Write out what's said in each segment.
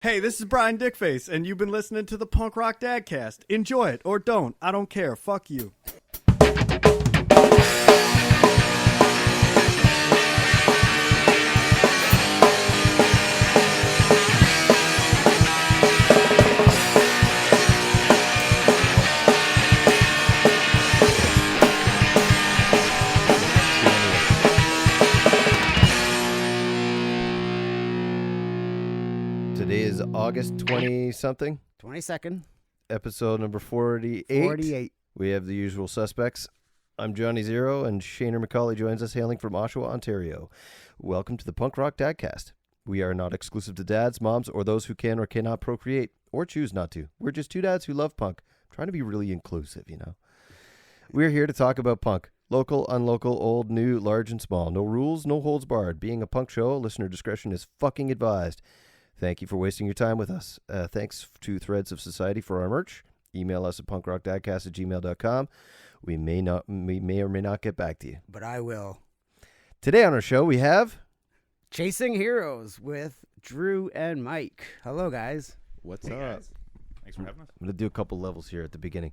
Hey, this is Brian Dickface, and you've been listening to the Punk Rock Dadcast. Enjoy it, or don't. I don't care. Fuck you. Today is August 20-something. 22nd. Episode number 48. 48. We have the usual suspects. I'm Johnny Zero, and Shaner McCauley joins us hailing from Oshawa, Ontario. Welcome to the Punk Rock Dadcast. We are not exclusive to dads, moms, or those who can or cannot procreate, or choose not to. We're just two dads who love punk. I'm trying to be really inclusive, you know. We're here to talk about punk. Local, unlocal, old, new, large, and small. No rules, no holds barred. Being a punk show, listener discretion is fucking advised. Thank you for wasting your time with us. Thanks to Threads of Society for our merch. Email us at punkrockdadcast@gmail.com. We may or may not get back to you. But I will. Today on our show, we have... Chasing Heroes with Drew and Mike. Hello, guys. What's Hey up? guys. Thanks for having us. I'm going to do a couple levels here at the beginning,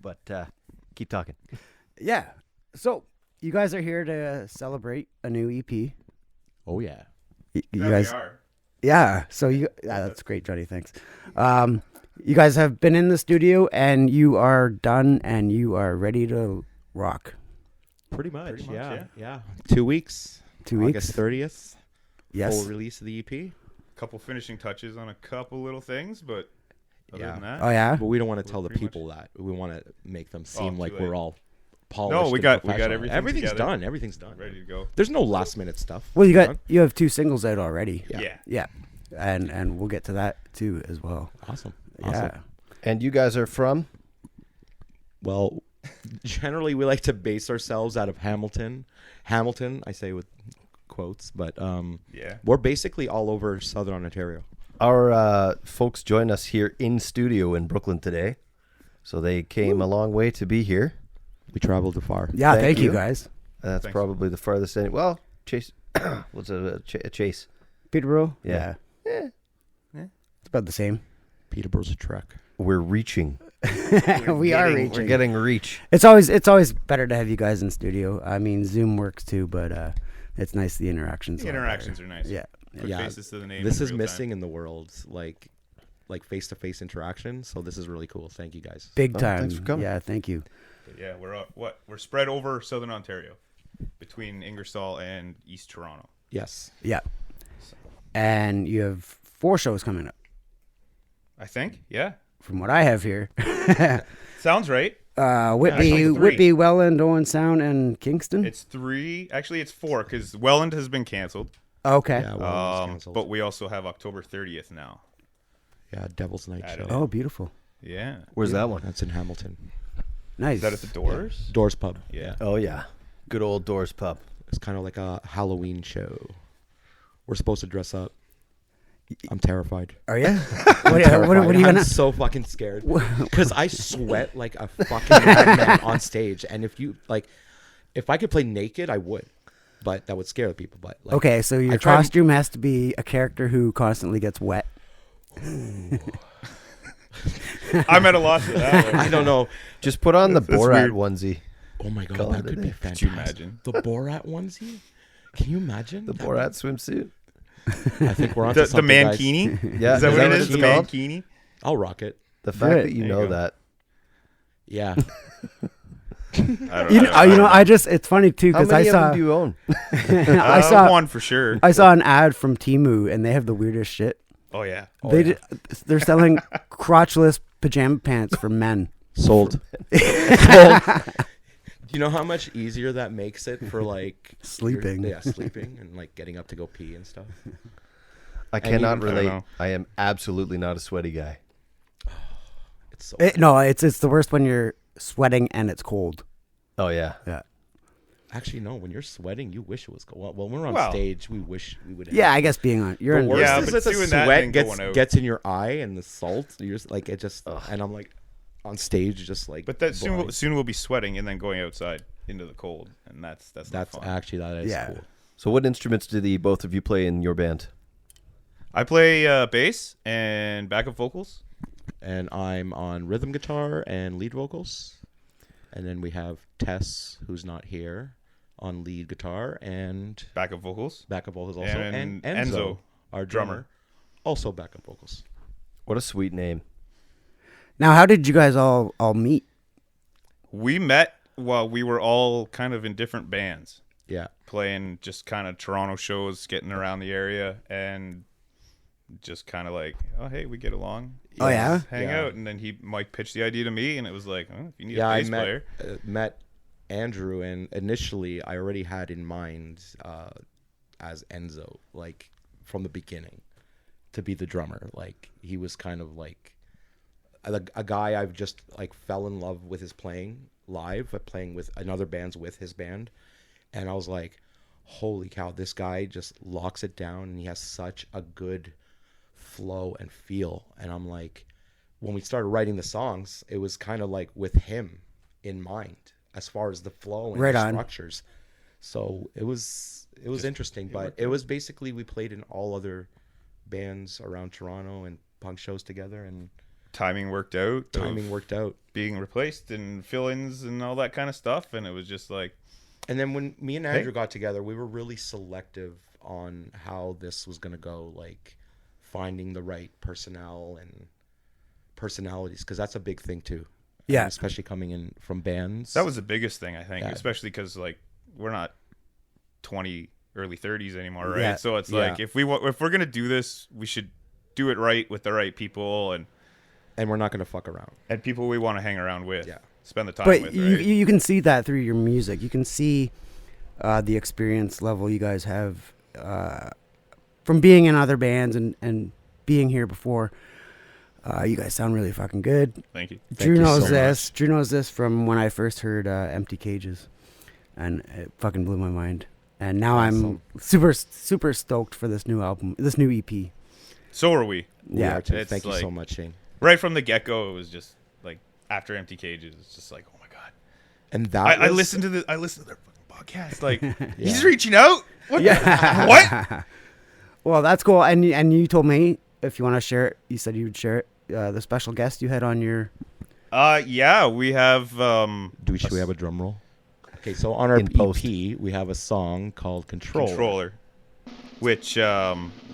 but keep talking. Yeah. So, you guys are here to celebrate a new EP. Oh, yeah. You Yeah, guys... we are. Yeah. So, that's great, Johnny. Thanks. You guys have been in the studio, and you are done, and you are ready to rock. Pretty much, Pretty much, yeah. yeah. 2 weeks. 2 weeks? August 30th. Yes. Full release of the EP. Couple finishing touches on a couple little things, but other Yeah. than that, Oh, yeah? But we don't want to tell the pretty people that. We want to make them seem too like late. we're all polished. No, we and got professional. everything Everything's together. done. Everything's done. ready to go. There's no last minute stuff. Well, done. you have 2 singles out already. Yeah. Yeah. And we'll get to that, too, as well. Awesome. Yeah. And you guys are from? Well, generally we like to base ourselves out of Hamilton. Hamilton, I say with quotes, but Yeah. we're basically all over Southern Ontario. Our folks join us here in studio in Brooklyn today, so they came a long way to be here. We traveled far. Yeah, Thank thank you you. guys. That's Thanks. probably the farthest any. Well, Chase, what's a Chase? Peterborough? Yeah. It's about the same. Peterborough's a trek. We're reaching. We are We're reaching. getting reach. It's always better to have you guys in studio. I mean, Zoom works too, but it's nice the interactions. The interactions are nice. Yeah. Put Yeah. faces to the name. This in is real missing time. in the world, like face-to-face interaction. So this is really cool. Thank you guys. Big Oh, time. thanks for coming. Yeah, thank you. But yeah, we're spread over Southern Ontario, between Ingersoll and East Toronto. Yes. Yeah. And you have 4 shows coming up, I think. Yeah. from what I have here. Sounds right. Whitby, actually 3. Whitby, Welland, Owen Sound, and Kingston. It's 3. Actually, it's 4 because Welland has been canceled. Okay. Yeah. Well, it was canceled. But we also have October 30th now. yeah, Devil's Night Added show. it. Oh, beautiful. Yeah. Where's that one? That's in Hamilton. Nice. Is that at the Doors? Doors Pub. Yeah. Oh, yeah. Good old Doors Pub. It's kind of like a Halloween show. We're supposed to dress up. I'm terrified. Are you? what are you I'm gonna? so fucking scared because I sweat like a fucking madman on stage. And if I could play naked, I would, but that would scare the people. But like, Okay, so your I tried- costume has to be a character who constantly gets wet. I'm at a loss for that one. I don't know. Just put on the That's Borat weird. onesie. Oh my god, Call that it a could be day. fantastic. Could you imagine? The Borat onesie? Can you imagine? The Borat swimsuit. I think we're on The something, guys. mankini? Yeah, Is that what it is? it's The called? mankini? I'll rock it. The fact Good. that you There you know go. that. Yeah. I don't You know, it's funny too How because many I of saw them do you own? I saw one for sure. I saw an ad from Temu and they have the weirdest shit. Oh yeah. They're selling crotchless pajama pants for men. Sold. Sold. Do you know how much easier that makes it for like Sleeping. sleeping and like getting up to go pee and stuff. I And cannot even- I don't relate. know. I am absolutely not a sweaty guy. It's so No, it's the worst when you're sweating and it's cold. Oh, yeah. actually no. When you're sweating, you wish it was cold. Well, when we're on Well. stage, we wish we would. Yeah, I guess being on you're The in. worst Yeah, is but that the doing that sweat and going out. gets in your eye and the salt. You're just like it just, and I'm like on stage just like. But that blind. soon we'll be sweating and then going outside into the cold, and that's not That's fun. actually that is Yeah. cool. So what instruments do the both of you play in your band? I play bass and backup vocals. And I'm on rhythm guitar and lead vocals. And then we have Tess, who's not here, on lead guitar and Backup vocals. backup vocals also. And And Enzo, Enzo, our drummer. drummer, also backup vocals. What a sweet name. Now, how did you guys all meet? We met while we were all kind of in different bands, Yeah. playing just kind of Toronto shows, getting around the area, and just kind of like, oh, hey, we get along. Oh, yeah? Let's hang Yeah. out. And then Mike pitched the idea to me, and it was like, oh, if you need Yeah, a I bass player. met Andrew, and initially I already had in mind as Enzo, like from the beginning, to be the drummer. Like he was kind of like a guy I've just like fell in love with his playing live, playing with another bands with his band, and I was like, holy cow, this guy just locks it down, and he has such a good flow and feel. And I'm like, when we started writing the songs, it was kind of like with him in mind as far as the flow and Right the on. structures. So it was interesting, but it was basically we played in all other bands around Toronto and punk shows together, and Timing worked out. timing of worked out. Being replaced and fill-ins and all that kind of stuff. And it was just like, And then when me and Andrew got together, we were really selective on how this was going to go, like finding the right personnel and personalities, because that's a big thing too. Yeah. Especially coming in from bands. that was the biggest thing, I think, Yeah. especially because like we're not 20, early 30s anymore, right? Yeah. So it's Yeah. like if we're gonna do this, we should do it right with the right people and we're not going to fuck around. people we want to hang around with, Yeah. spend the time But with, you, right? you can see that through your music. You can see the experience level you guys have from being in other bands and being here before. You guys sound really fucking good. Thank you. Drew you knows so this. Drew knows this from when I first heard Empty Cages, and it fucking blew my mind. And now Awesome. I'm super stoked for this new album, this new EP. So are we. We Yeah. are too. It's Thank you so like- much, Shane. Right from the get-go, it was just like after Empty Cages, it's just like, oh my god. And that I was- listened to their fucking podcast. Like Yeah. he's reaching out. What? Yeah. What? Well, that's cool. And you told me if you want to share it, you said you would share it. The special guest you had on your. Yeah, we have Should we have a drum roll? Okay, so on our In post. EP, we have a song called Control. Controller, which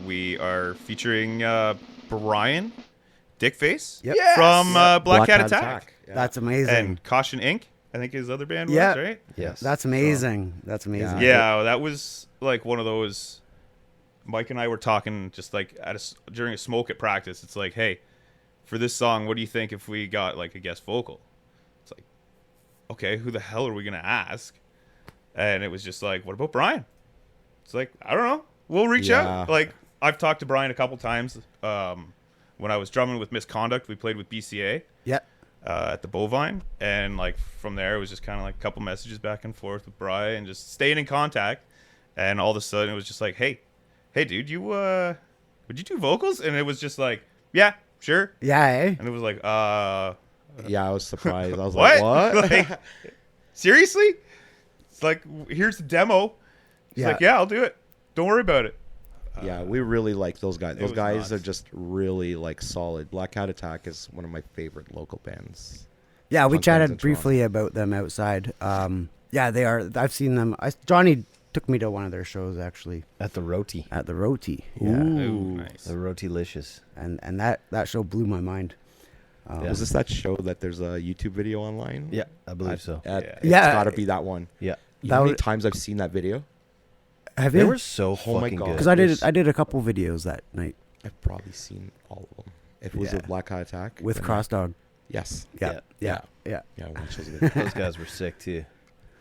we are featuring Brian Dickface Yep. from Black Cat Attack. Yeah. That's amazing. And Caution Inc. I think his other band Yeah. was, right? Yes. That's amazing. That's amazing. Yeah, that was like one of those. Mike and I were talking just like during a smoke at practice. It's like, hey, for this song, what do you think if we got like a guest vocal? It's like, okay, who the hell are we gonna ask? And it was just like, what about Brian? It's like, I don't know. We'll reach Yeah. out. Like I've talked to Brian a couple times. When I was drumming with Misconduct, we played with BCA. Yep. At the Bovine, and like from there it was just kind of like a couple messages back and forth with Brian and just staying in contact, and all of a sudden it was just like, hey dude, you would you do vocals? And it was just like, yeah, sure. Yeah. Eh? And it was like, Yeah, I was surprised. I was what? like, what? Like, seriously? It's like, here's the demo. He's Yeah. like, yeah, I'll do it, don't worry about it. Yeah, we really like those guys. Those was guys nuts. are just really like solid. Black Cat Attack is one of my favorite local bands. Yeah, we Punk bands chatted in briefly about them outside. Yeah, they are. I've seen them. Johnny took me to one of their shows actually At the Roti. at the Roti. Yeah. Ooh, nice. The Rotilicious. And that show blew my mind. Yeah. Was this that show that there's a YouTube video online? Yeah, I believe so. It's Yeah. got to be that one. Yeah. You know how many would- times I've seen that video? Have They you? were so Oh my fucking God. good. Because I did a couple videos that night I've probably seen all of them. If it was Yeah. with Black Cat Attack. with then- Crossdog. Yes. Yeah. Yeah. Yeah. Yeah, one show's good. Those guys were sick too.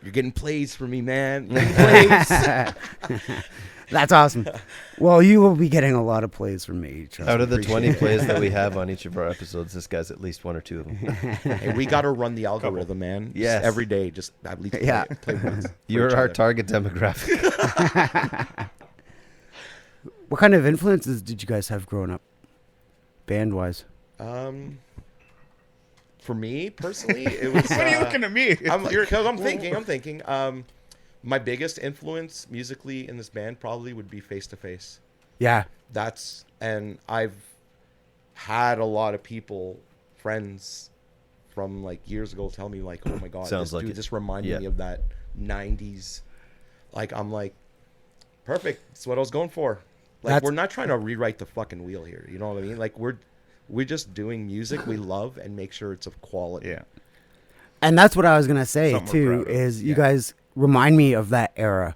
You're getting plays for me, man. You're getting plays. That's awesome. Well, you will be getting a lot of plays from me. Trust Out me. of the 20 plays that we have on each of our episodes, this guy's at least one or two of them. Hey, we got to run the algorithm, man. Just Yes. every day, just at least Yeah. play once. for You're each our other. target demographic. What kind of influences did you guys have growing up, band wise? For me personally, it was. What are you looking at me? I'm thinking. My biggest influence musically in this band probably would be Face to Face. Yeah. and I've had a lot of people, friends from like years ago, tell me like, oh my god, Sounds like it. this reminded Yeah. me of that 90s. Like, I'm like, perfect. That's what I was going for. Like, That's- we're not trying to rewrite the fucking wheel here. You know what I mean? Like, we're just doing music we love and make sure it's of quality. Yeah. And that's what I was gonna say Something we're too. proud of. Is you guys remind me of that era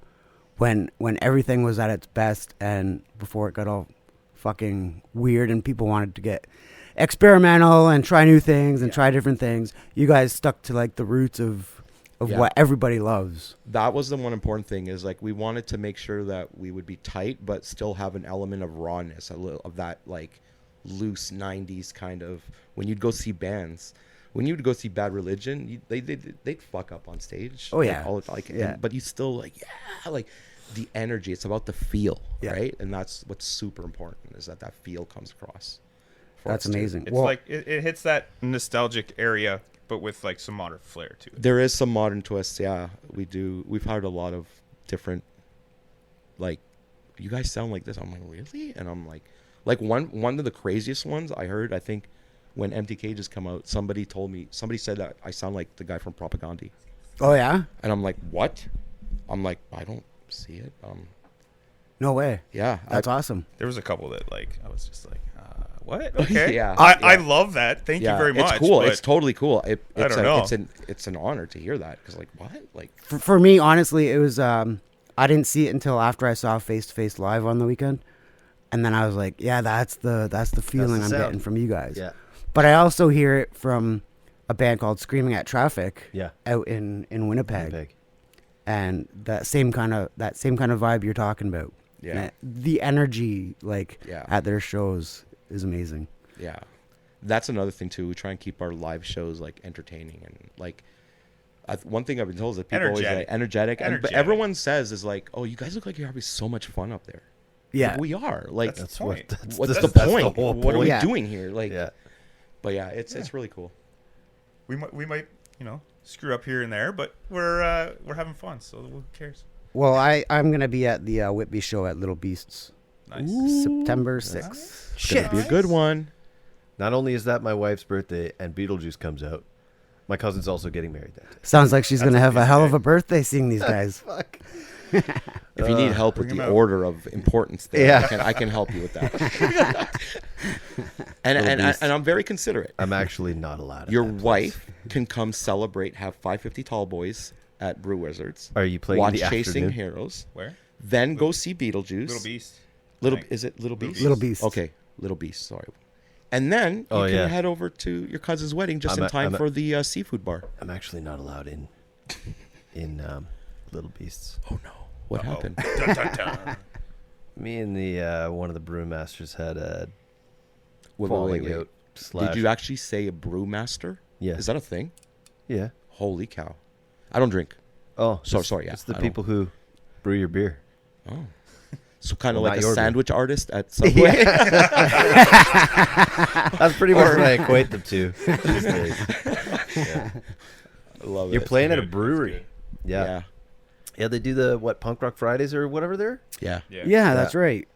when everything was at its best and before it got all fucking weird and people wanted to get experimental and try new things and try different things. You guys stuck to like the roots of Yeah. what everybody loves. That was the one important thing, is like we wanted to make sure that we would be tight but still have an element of rawness, a little of that like loose 90s kind of. When you'd go see bands, when you'd go see Bad Religion, they'd fuck up on stage. Oh, like, yeah. Yeah. but you still like, yeah, like the energy. It's about the feel, Yeah. right? And that's what's super important, is that feel comes across. for That's us, too. amazing. It's Well, like it hits that nostalgic area, but with like some modern flair to it. There is some modern twists, yeah. We've heard a lot of different, like, you guys sound like this. I'm like, really? And I'm like one of the craziest ones I heard, I think, when Empty Cages come out, somebody said that I sound like the guy from Propaganda. oh yeah, And I'm like, what? I'm like, I don't see it. no way. Yeah. That's awesome. There was a couple that like I was just like, what? Okay. Yeah. I Yeah. love that. Thank you very much. It's cool. but It's totally cool. I don't know. It's an honor to hear that, because like, what? Like, For me, honestly, it was. I didn't see it until after I saw Face to Face live on the weekend, and then I was like, yeah, that's the feeling I'm sound. getting from you guys. Yeah. But I also hear it from a band called Screaming at Traffic. Yeah. Out in Winnipeg. Big. And that same kind of vibe you're talking about. Yeah. The energy like Yeah. at their shows is amazing. yeah, that's another thing too. We try and keep our live shows like entertaining, and like one thing I've been told is that people always Energetic. like energetic. But Energetic. everyone says is like, oh, you guys look like you're having so much fun up there. Yeah. Like, we are. Like, That's the what. point. That's, what's that's, the that's point? the whole What are we Yeah. doing here? Like, Yeah. but yeah, it's really cool. we might screw up here and there, but we're having fun. So who cares? Well, I'm gonna be at the Whitby show at Little Beasts Nice. September 6th. It's gonna be a good one. Not only is that my wife's birthday and Beetlejuice comes out, my cousin's also getting married that day. Sounds like she's gonna have a amazing hell of day. a birthday seeing these guys. Fuck. If you need help with bring the 'em out. order of importance, there, Yeah. I can help you with that. and I'm very considerate. I'm actually not allowed. Your at that place. wife can come celebrate, have 550 Tall Boys at Brew Wizards. Are you playing Watch in the Chasing afternoon? Heroes. Where? Then go see Beetlejuice. Little Beast. Is it Little Beast? Little Beast. Okay, Little Beast. Sorry. And then you Oh, can yeah. head over to your cousin's wedding just in time for the seafood bar. I'm actually not allowed in Little Beasts. Oh no! What happened? Dun, dun, dun. Me and the one of the brewmasters had a Wait, falling wait. out. Did you actually say a brewmaster? Yeah. Is that a thing? Yeah. Holy cow! I don't drink. Oh, Sorry, yeah, It's the I don't- people who brew your beer. Oh. So kind of Well, like not a your beer. sandwich artist at Subway. That's pretty much what I equate them to these days. Yeah. I love You're it. playing at a good. That's brewery. good. Yeah. Yeah, they do the Punk Rock Fridays or whatever there. Yeah. Yeah. Yeah, that's right.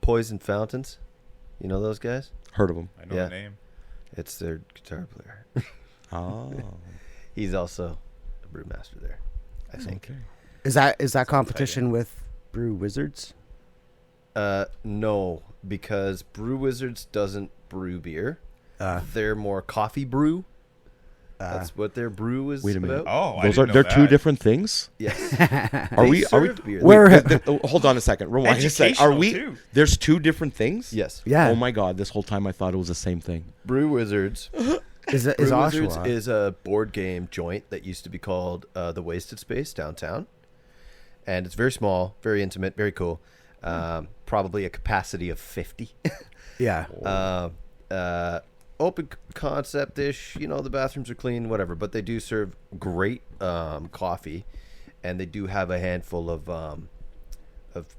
Poison Fountains. You know those guys? Heard of them. I know Yeah. the name. It's their guitar player. Oh. He's also a brewmaster there, I think. Okay. Is that competition with Brew Wizards? No, because Brew Wizards doesn't brew beer. Uh, They're more coffee brew. That's what their brew is Wait a minute. about. Oh, I Those didn't are they're know two that. different things. Yes. Are They we serve beer. Where- hold on a second. Rewind a second. Are Educational, we? too. There's two different things. Yes. yeah. Oh my god! This whole time I thought it was the same thing. Brew Wizards. Is Brew Wizards Oshawa? is a board game joint that used to be called the Wasted Space downtown, and it's very small, very intimate, very cool. Probably a capacity of 50. Yeah. Open concept-ish. The bathrooms are clean, whatever. But they do serve great coffee, and they do have a handful of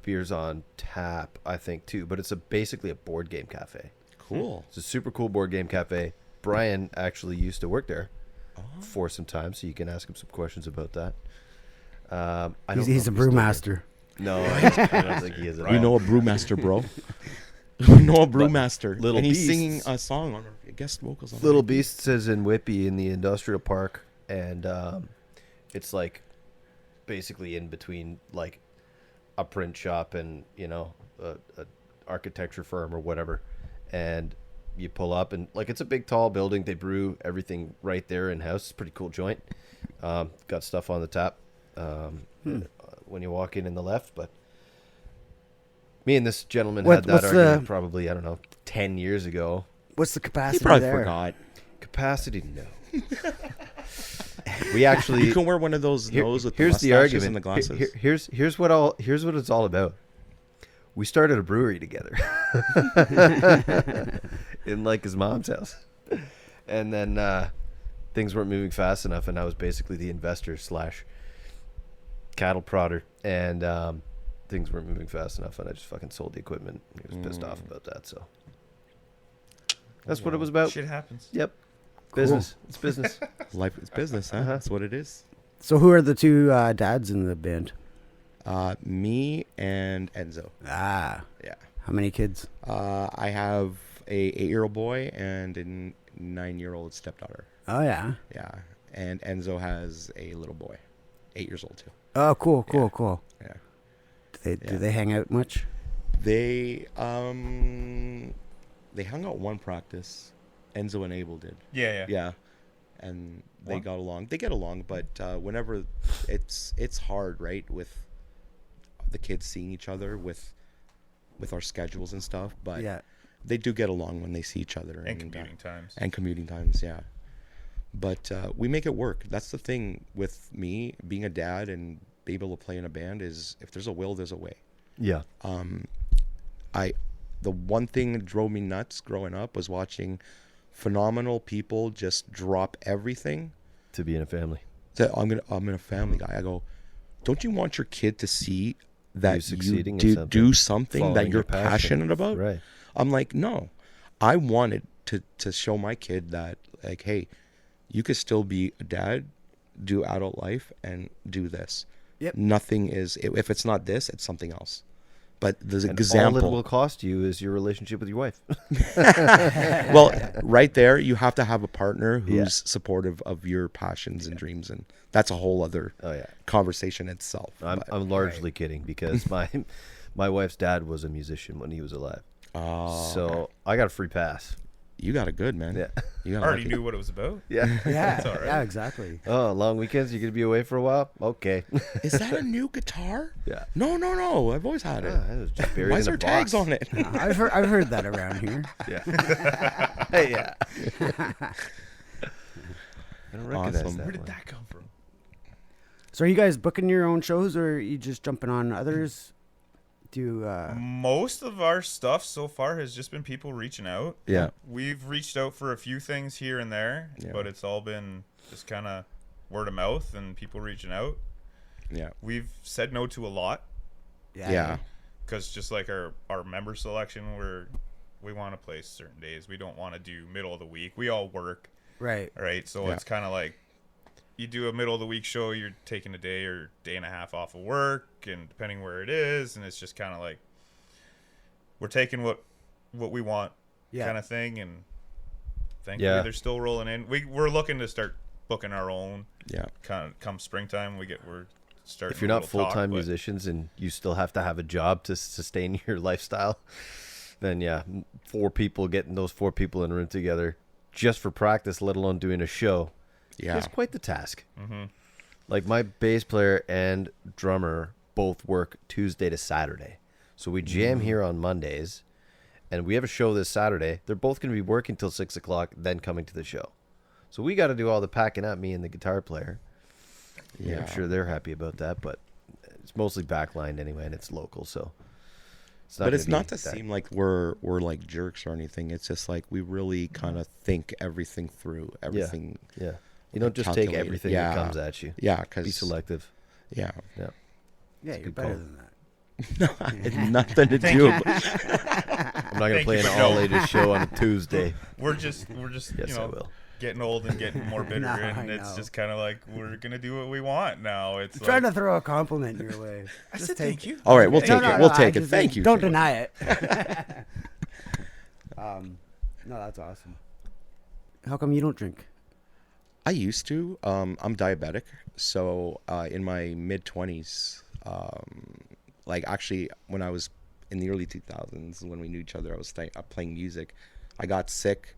beers on tap, I think, too. But it's basically a board game cafe. Cool. It's a super cool board game cafe. Brian actually used to work there for some time, so you can ask him some questions about that. I don't He's know a if still there. brewmaster. No, I don't think he is. At We all. know a brewmaster, bro. We know a brewmaster. Little and he's Beasts- singing a song on our guest vocals on Little our- Beasts is in Whitby in the industrial park, and it's like basically in between like a print shop and a architecture firm or whatever. And you pull up and like it's a big tall building. They brew everything right there in house. It's a pretty cool joint. Got stuff on the tap when you walk in the left, but. Me and this gentleman had that what's argument the- probably, I don't know, 10 years ago. What's the He capacity probably there? forgot. Capacity, no. We actually You can wear one of those nose with the here's the mustaches argument. and the glasses. Here's what it's all about. We started a brewery together in like his mom's house, and then things weren't moving fast enough, and I was basically the investor / cattle prodder, and things weren't moving fast enough, and I just fucking sold the equipment. He was pissed off about that, so that's what it was about. Shit happens. Yep, business. It's business. Life is business, huh? That's what it is. So who are the two dads in the band? Me and Enzo. Ah, Yeah. how many kids? I have a 8-year-old boy and a 9-year-old stepdaughter. Oh yeah. Yeah. And Enzo has a little boy, 8 years old too. Oh, cool. Yeah. Do they hang out much? They hung out one practice. Enzo and Abel did. Yeah. Yeah. And they Wow. got along. They get along, but whenever it's hard, right, with the kids seeing each other with our schedules and stuff, but Yeah. they do get along when they see each other And commuting times. and commuting times, yeah. But we make it work. That's the thing with me being a dad and being able to play in a band is if there's a will, there's a way. Yeah. The one thing that drove me nuts growing up was watching phenomenal people just drop everything. To be in a family. I'm a family guy. I go, don't you want your kid to see that you succeeding in do something that following you're your passion. passionate about? Right. I'm like, no. I wanted to show my kid that, like, hey, you could still be a dad, do adult life, and do this. Yep. Nothing is, if it's not this, it's something else. But there's an And example. all it will cost you is your relationship with your wife. Well, right there, you have to have a partner who's Yeah. supportive of your passions and dreams, and that's a whole other Oh yeah. conversation itself. I'm But- I'm largely kidding because my wife's dad was a musician when he was alive. Oh, So okay. I got a free pass. You got it good, man. Yeah. You got I already knew what it was about. Yeah. Yeah. all right. Yeah. Exactly. Oh, long weekends, you're gonna be away for a while? Okay. Is that a new guitar? Yeah. No. I've always had it. Yeah, it was just buried Why in is a there tags box. on it? I've heard that around here. Yeah. Hey, yeah. I don't recognize Awesome. that. Where did one. that come from? So are you guys booking your own shows, or are you just jumping on others? Most of our stuff so far has just been people reaching out. Yeah. We've reached out for a few things here and there, Yeah. but it's all been just kind of word of mouth and people reaching out. Yeah. We've said no to a lot Yeah. because just like our member selection, we want to play certain days. We don't want to do middle of the week. We all work, Right. right? So Yeah. it's kind of like you do a middle of the week show, you're taking a day or day and a half off of work, and depending where it is, and it's just kind of like we're taking what we want, Yeah. kind of thing. And thankfully, Yeah. they're still rolling in. We're looking to start booking our own. Yeah. Kind of come springtime, we're starting. If you're a not little talk, full-time but musicians and you still have to have a job to sustain your lifestyle, then yeah, 4 people getting those 4 people in a room together just for practice, let alone doing a show, Yeah. is quite the task. Mm-hmm. Like my bass player and drummer both work Tuesday to Saturday. So we jam here on Mondays and we have a show this Saturday. They're both going to be working till 6 o'clock, then coming to the show. So we got to do all the packing up, me and the guitar player. Yeah, I'm sure they're happy about that, but it's mostly backlined anyway, and it's local, so it's not. But it's gonna not be to that- seem like we're like jerks or anything. It's just like we really kind of think everything through. Everything. Yeah, you don't just take calculated. everything Yeah. that comes at you. Yeah. Be Because selective. yeah. Yeah. Yeah, you're good better call. than that. It had nothing to do. I'm not gonna Thank play you an for all no. ladies show on a Tuesday. We're just Yes, you I know, will. getting old and getting more bitter, No, and I it's know. just kind of like we're gonna do what we want now. It's I'm like, trying to throw a compliment your way. I Just said take thank you. All right, we'll Hey, take No, it. no, We'll no, take I it. just- Thank you. Don't Shane. deny it. No, that's awesome. How come you don't drink? I used to. I'm diabetic, so in my mid-20s, like actually when I was in the early 2000s, when we knew each other, I was playing music. I got sick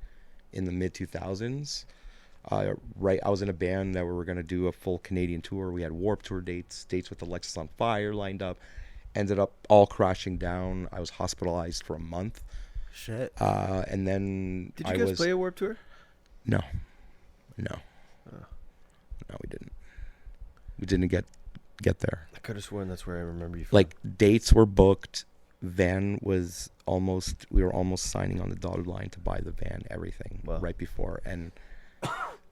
in the mid-2000s. Right, I was in a band that we were gonna do a full Canadian tour. We had Warped Tour dates with Alexis on Fire lined up. Ended up all crashing down. I was hospitalized for a month, Shit. and then Did you I guys was play a Warped Tour? no, we didn't. We didn't get there. I could have sworn that's where I remember you from. Like dates were booked. Van was almost. We were almost signing on the dotted line to buy the van. Everything Wow. right before, and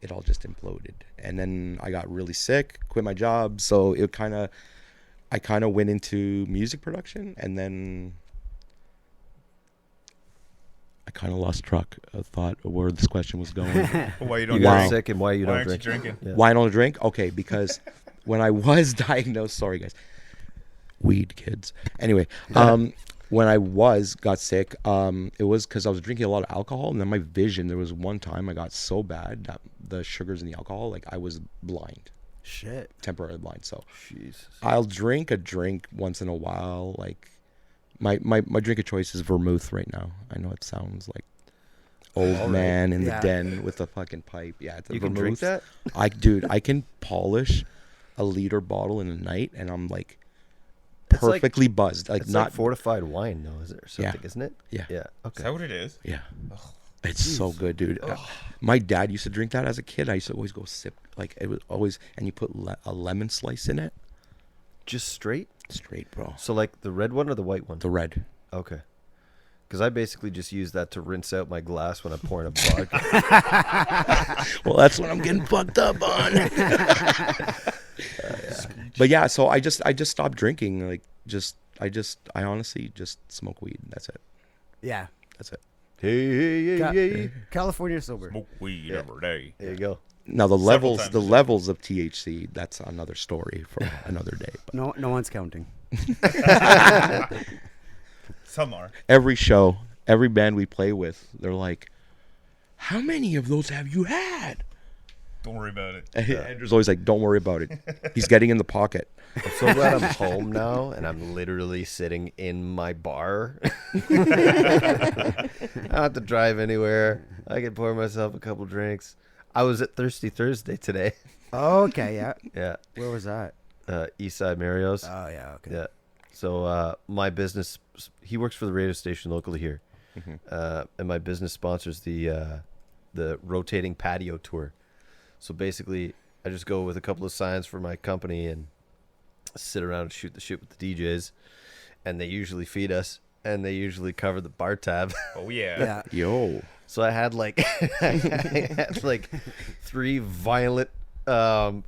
it all just imploded. And then I got really sick, quit my job. So I kind of went into music production, and then I kind of lost track of thought of where this question was going. why you you don't got Wow. sick and why you Why don't aren't you drink? drinking? Yeah. Why don't I drink? Okay, because when I was diagnosed, sorry guys, weed kids. Anyway, when I got sick, it was because I was drinking a lot of alcohol, and then my vision. There was one time I got so bad that the sugars in the alcohol, like I was blind, Shit. temporarily blind. So Jesus. I'll drink a drink once in a while. Like my drink of choice is vermouth right now. I know it sounds like old All right. man in Yeah. the den with a fucking pipe. Yeah, it's a You can drink vermouth. that? Dude, I can polish a liter bottle in a night, and I'm like It's like- perfectly buzzed. Like It's not like fortified wine, though, is it? Or something, isn't it? Yeah. Yeah. Is Okay. that what it is? Yeah. It's so good, dude. My dad used to drink that as a kid. I used to always go sip. Like, it was always, and you put a lemon slice in it. Just straight? Straight, bro. So, like the red one or the white one? The red. Okay. Because I basically just use that to rinse out my glass when I'm pouring a vodka. Well, that's what I'm getting fucked up on. But yeah, so I just stopped drinking. Like, I honestly just smoke weed. That's it. Yeah. That's it. Hey. California sober. Smoke weed every day. There you go. Now the Several levels, times the a day. levels of THC. That's another story for another day. But No one's counting. Some are. every show, every band we play with, they're like, "How many of those have you had?" Don't worry about it. Andrew's always like, "Don't worry about it. He's getting in the pocket." I'm so glad I'm home now and I'm literally sitting in my bar. I don't have to drive anywhere. I can pour myself a couple drinks. I was at Thirsty Thursday today. Okay, yeah. Yeah. Where was that? Eastside Mario's. Oh, yeah, okay. Yeah. So my business, he works for the radio station locally here. And my business sponsors the rotating patio tour. So basically, I just go with a couple of signs for my company and sit around and shoot the shit with the DJs. And they usually feed us. And they usually cover the bar tab. Oh yeah. Yeah. Yo, So I had like I had like 3 violet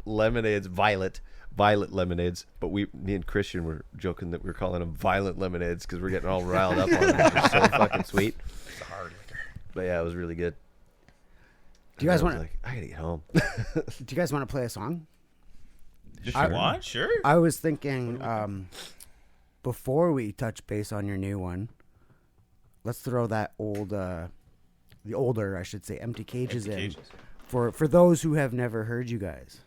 lemonades, violet lemonades. But me and Christian were joking that we were calling them violent lemonades because we're getting all riled up on them. They're so fucking sweet. It's a hard liquor. But yeah, it was really good. Do you guys And I was want? like, I gotta get home. Do you guys want to play a song? If you want, sure. I was thinking before we touch base on your new one, let's throw that the older, I should say, Empty Cages Empty in Cages. for those who have never heard you guys.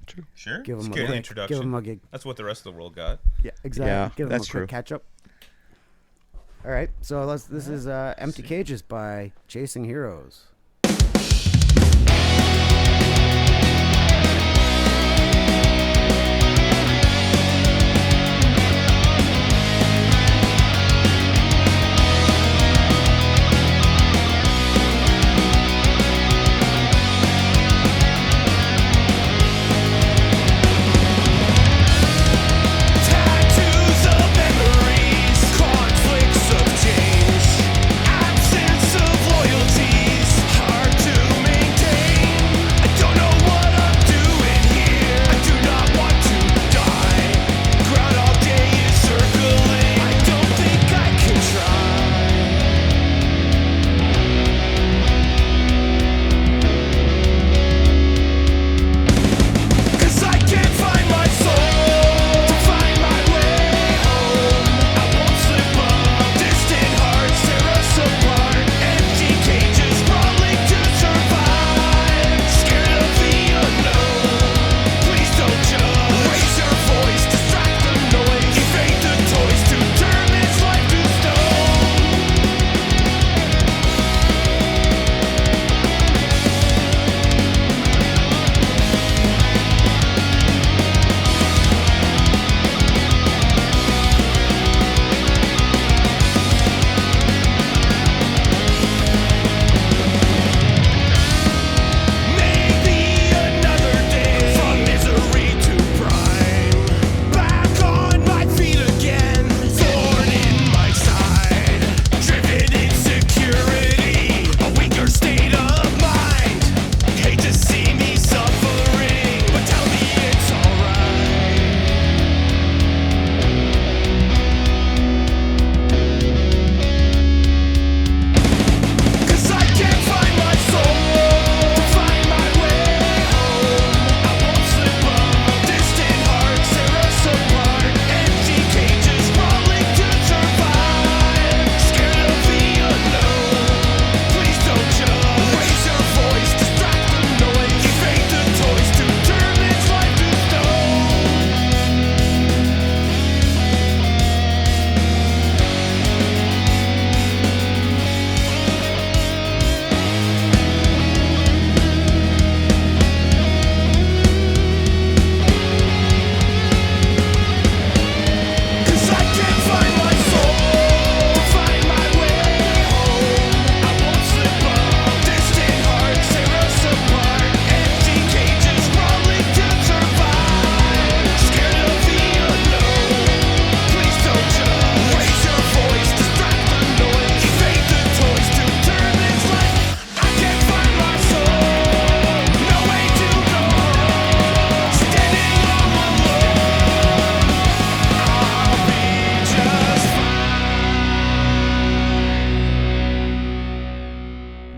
true. Sure. Give Let's them a get an quick introduction. Give them a gig. That's what the rest of the world got. Yeah, exactly. Yeah, Give them a that's quick true. catch up. All right, so this is Empty Cages by Chasing Heroes. Tattoos of memories, conflicts of change, absence of loyalties,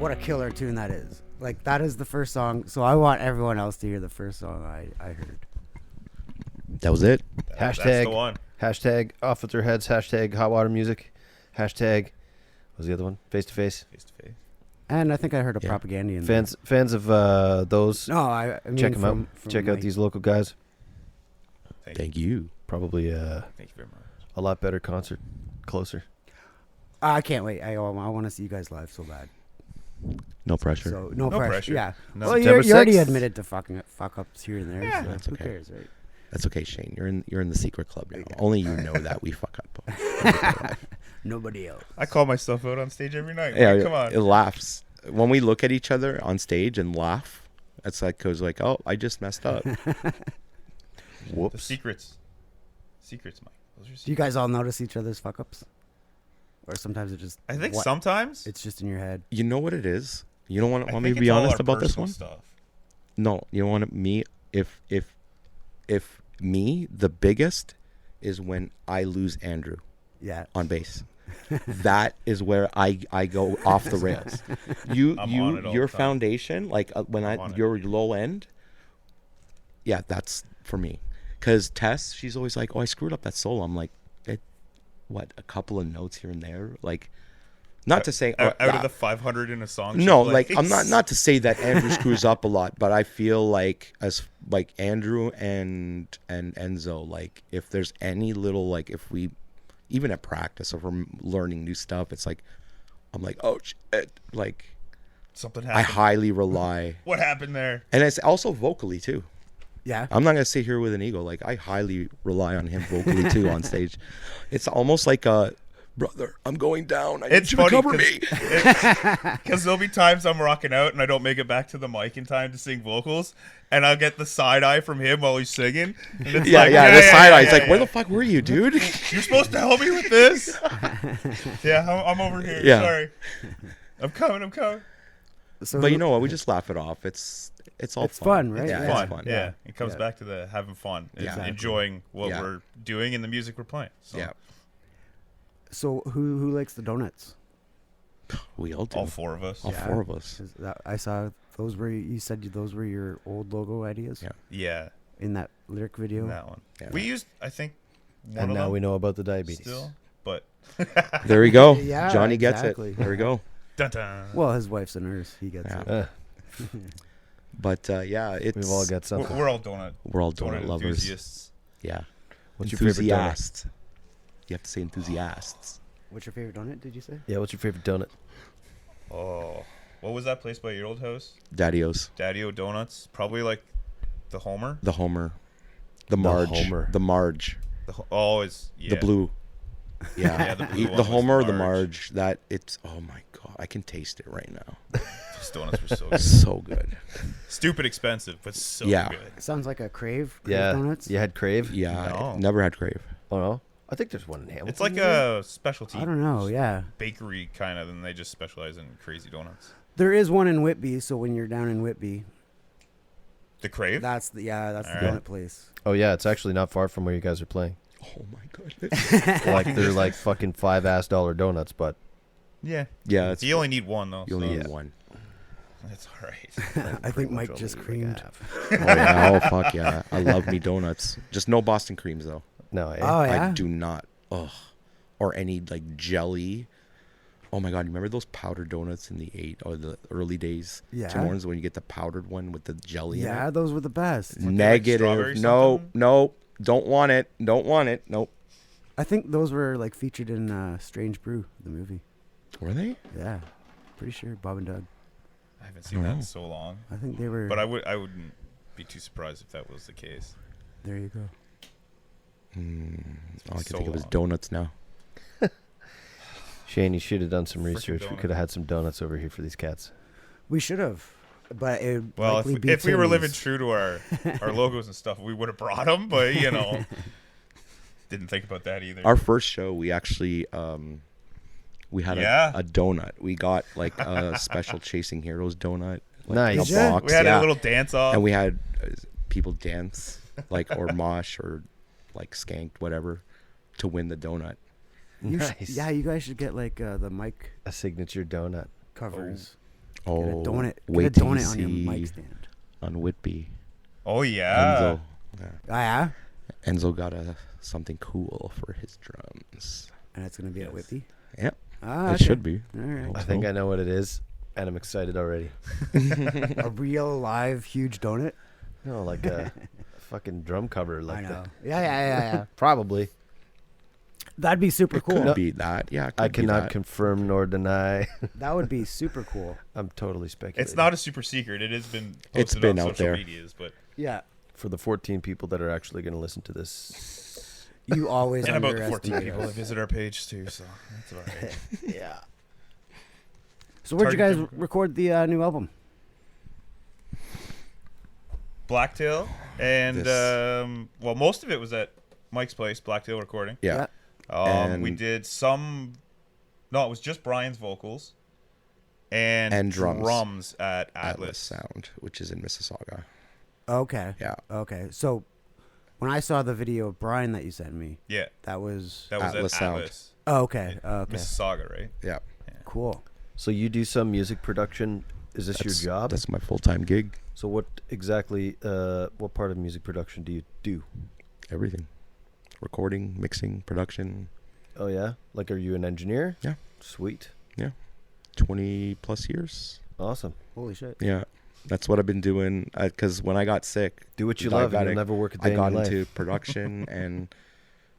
what a killer tune that is. Like, that is the first song. So I want everyone else to hear the first song I heard. That was it. That's Hashtag the one. Hashtag off with their heads. Hashtag hot water music. Hashtag what was the other one? Face to face. Face to face. And I think I heard a Yeah. propaganda in Fans of those. there. No, I mean, Check them out. Check out my- these local guys. Thank you. Probably Thank you very much. a lot better concert. Closer. I can't wait. I want to see you guys live so bad. No pressure. So no, No pressure. pressure. Yeah. No. Well, September you already 6th. admitted to fuck ups here and there. Yeah, so that's who okay. cares, right? That's okay, Shane. You're in the secret club now. Only you know that we fuck up. Nobody else. I call myself out on stage every night. Yeah, Like, come on. It laughs when we look at each other on stage and laugh. It's like goes like, oh, I just messed up. The Whoops. secrets, Mike. Those are Do you secrets. guys all notice each other's fuck ups? Or sometimes it just I think what- sometimes. it's just in your head. You know what it is? You don't want I me think to be it's all honest our about this personal one? Stuff. No, you don't want me. If me, the biggest is when I lose Andrew Yeah. on bass. That is where I go off the rails. I'm on it all Your the time. foundation, like when I'm on it. your low end. Yeah, that's for me. Because Tess, she's always like, "Oh, I screwed up that solo." I'm like, "What? A couple of notes here and there, like." Not to say Out of the 500 in a song. she no, plays. like I'm not to say that Andrew screws up a lot, but I feel like as like Andrew and Enzo, like if there's any little like if we even at practice if we're learning new stuff, it's like I'm like, oh shit, like something I happened. highly rely, What happened there? and it's also vocally too. Yeah. I'm not gonna sit here with an ego. Like I highly rely on him vocally too on stage. It's almost like a brother. I'm going down. I need It's you to funny cover me. Because there'll be times I'm rocking out and I don't make it back to the mic in time to sing vocals, and I'll get the side eye from him while he's singing. And it's Yeah, like, yeah. The side eye. It's like, yeah. where the fuck were you, dude? You're supposed to help me with this. Yeah, I'm over here. Yeah. Sorry. I'm coming. So But you know what? We just laugh it off. It's all It's fun, right? Yeah, Yeah. it's fun. Yeah. It comes Yeah. back to the having fun and Yeah. enjoying what Yeah. we're doing and the music we're playing. So Yeah. So who likes the donuts? We all do. all four of us. All Yeah. four of us. 'Cause I saw those were you said those were your old logo ideas Yeah. Yeah, in that lyric video. that one. Yeah. We used, I think, one And of now them we know about the diabetes. still, but There we go. Yeah, Johnny exactly. gets it. There we go. dun, dun. Well, his wife's a nurse. He gets Yeah. it. But yeah, it's We've all got something. We're all donut donut lovers. enthusiasts. Yeah. What's your favorite donut? Enthusiasts. You have to say enthusiasts. What's your favorite donut? Did you say? Yeah, what's your favorite donut? Oh, what was that place by your old house? Daddy-O's. Daddy-O Donuts. Probably like the Homer. The Homer. The Marge. Homer. The Marge. Always, yeah. The blue. Yeah. Yeah, the blue one the was Homer or the Marge. Marge. That it's oh my god. I can taste it right now. Those donuts were so good. So good. Stupid expensive, but so Yeah. good. Sounds like a Crave Yeah, donuts. you had Crave. Yeah. No. Never had Crave. Oh no, I think there's one in Hamilton. It's like isn't there? a specialty I don't know. Yeah, bakery kind of, and they just specialize in crazy donuts. there is one in Whitby. So when you're down in Whitby, The Crave? that's the All donut right. place. Oh yeah, it's actually not far from where you guys are playing. Oh my goodness. Like they're like fucking $5 donuts, but Yeah. Yeah, it's You only need one, though. you only so need one. That's all right. I think Mike only just like creamed. half. Oh yeah, oh fuck yeah. I love me donuts. Just no Boston creams though. No, eh? Oh yeah. I do not. Ugh. Or any like jelly. Oh my god, you remember those powdered donuts in the early days? Yeah. Tim Hortons when you get the powdered one with the jelly in Yeah, it? those were the best. like Negative. strawberry No, something? no. Don't want it. Don't want it. Nope. I think those were like featured in Strange Brew, the movie. Were they? Yeah, pretty sure Bob and Doug. I haven't seen that in so long. I think they were. But I wouldn't be too surprised if that was the case. There you go. All I can so think of is long. donuts now. Shane, you should have done some Frickin' research. We donut. could have had some donuts over here for these cats. We should have, but it would Well, likely be if we were living Timmy's. true to our logos and stuff, we would have brought them. But you know, didn't think about that either. Our first show, we actually we had Yeah. a donut. We got like a special Chasing Heroes donut. Like, Nice. in Did a ya? box. we had yeah. a little dance off. And we had people dance, like, or mosh, or like skanked, whatever, to win the donut. You Nice. yeah, you guys should get like the mic A signature donut. covers. Oh, Get a donut. wait Get a till you donut on your see mic stand. on Whitby. Oh yeah. Enzo. Yeah. Ah, yeah. Enzo got something cool for his drums. And it's gonna be at Whitby. Yep, Ah, it okay. should be. All right. I think I know what it is, and I'm excited already. A real live huge donut. No, like a fucking drum cover. Like I know. that. Yeah. Probably. That'd be super It could cool. be that. Yeah, it I could be cannot that. confirm nor deny. That would be super cool. I'm totally speculating. It's not a super secret. It has been posted It's been on out social there. medias, but Yeah. for the 14 people that are actually going to listen to this. You always and about the 14 underestimate people that us. visit our page too, so that's all right. Yeah. So where'd you guys Target- record the new album? Blacktail and This- well, most of it was at Mike's place, Blacktail Recording. Yeah. We And- did some. No, it was just Brian's vocals and drums. at Atlas Atlas. Sound, which is in Mississauga. Okay. Yeah. Okay. So when I saw the video of Brian that you sent me, Yeah, that was. that was Atlas at Sound. Atlas, Oh, okay. Okay. Mississauga, right? Yeah. Cool. So you do some music production. Is this That's- your job? That's my full-time gig. So what exactly, what part of music production do you do? Everything. Recording, mixing, production. Oh, yeah? Like, are you an engineer? Yeah. Sweet. 20 plus years. Awesome. Holy shit. Yeah. That's what I've been doing. Because when I got sick, Do what you I love got and you'll it- never work a day I got in your into life. production and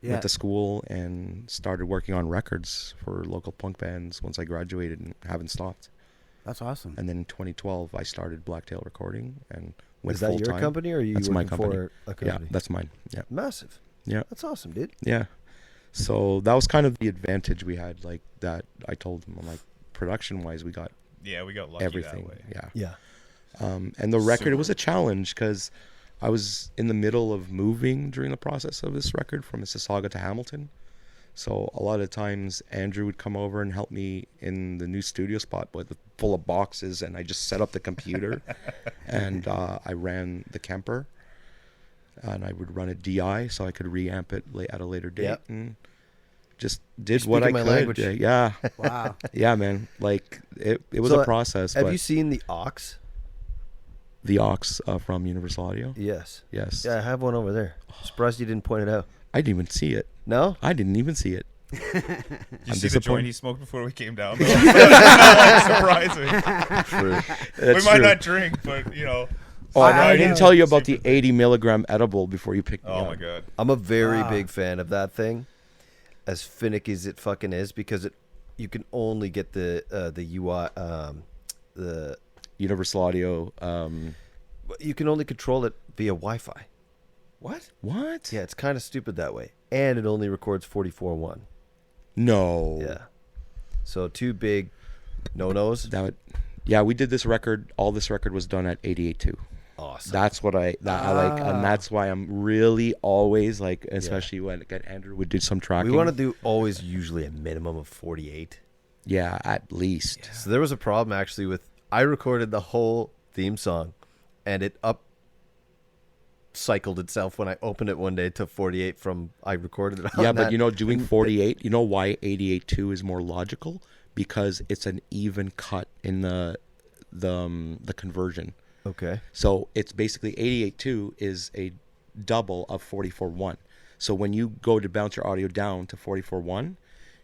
Yeah. went to school and started working on records for local punk bands once I graduated and haven't stopped. That's awesome. And then in 2012, I started Blacktail Recording and went Is that full-time. your company or are you That's my working company. for a Yeah, company? that's mine. Yeah. Massive. Yeah. That's awesome, dude. Yeah. So that was kind of the advantage we had. Like that, I told them, I'm like, production-wise, we got Yeah, we got lucky everything. that way. Yeah. Yeah. And the record, Super. it was a challenge because I was in the middle of moving during the process of this record from Mississauga to Hamilton. So a lot of times Andrew would come over and help me in the new studio spot with full of boxes, and I just set up the computer and I ran the Kemper, and I would run a DI so I could reamp it at a later date. Yep. And just did You're what I speaking could. my language. Yeah. Wow. Yeah, man. Like it was So, a process. Have but you seen the aux? the aux from Universal Audio? Yes. Yes. Yeah, I have one over there. Surprised you didn't point it out. I didn't even see it. No? I didn't even see it. Did you I'm see the joint disappointed. he smoked before we came down? That's surprising. True. We might not drink, but you know. Oh, I I didn't know. tell you about the 80 milligram edible before you picked me Oh up. my god. I'm a very Ah. big fan of that thing, as finicky as it fucking is, because you can only get the UI the Universal Audio. you can only control it via Wi-Fi. What? What? Yeah, it's kind of stupid that way, and it only records 44.1. No. Yeah, so two big no-nos. Yeah, we did this record. All this record was done at 88.2. Awesome. That's what I like, Ah. and that's why I'm really always like, especially when Andrew would do some tracking. We want to do always usually a minimum of 48. Yeah, at least. So there was a problem actually with I recorded the whole theme song, and it cycled itself when I opened it one day to 48 from I recorded it. On Yeah, but that. you know, doing 48, you know why 88.2 is more logical? Because it's an even cut in the conversion. Okay. So it's basically 88.2 is a double of 44.1. So when you go to bounce your audio down to 44.1,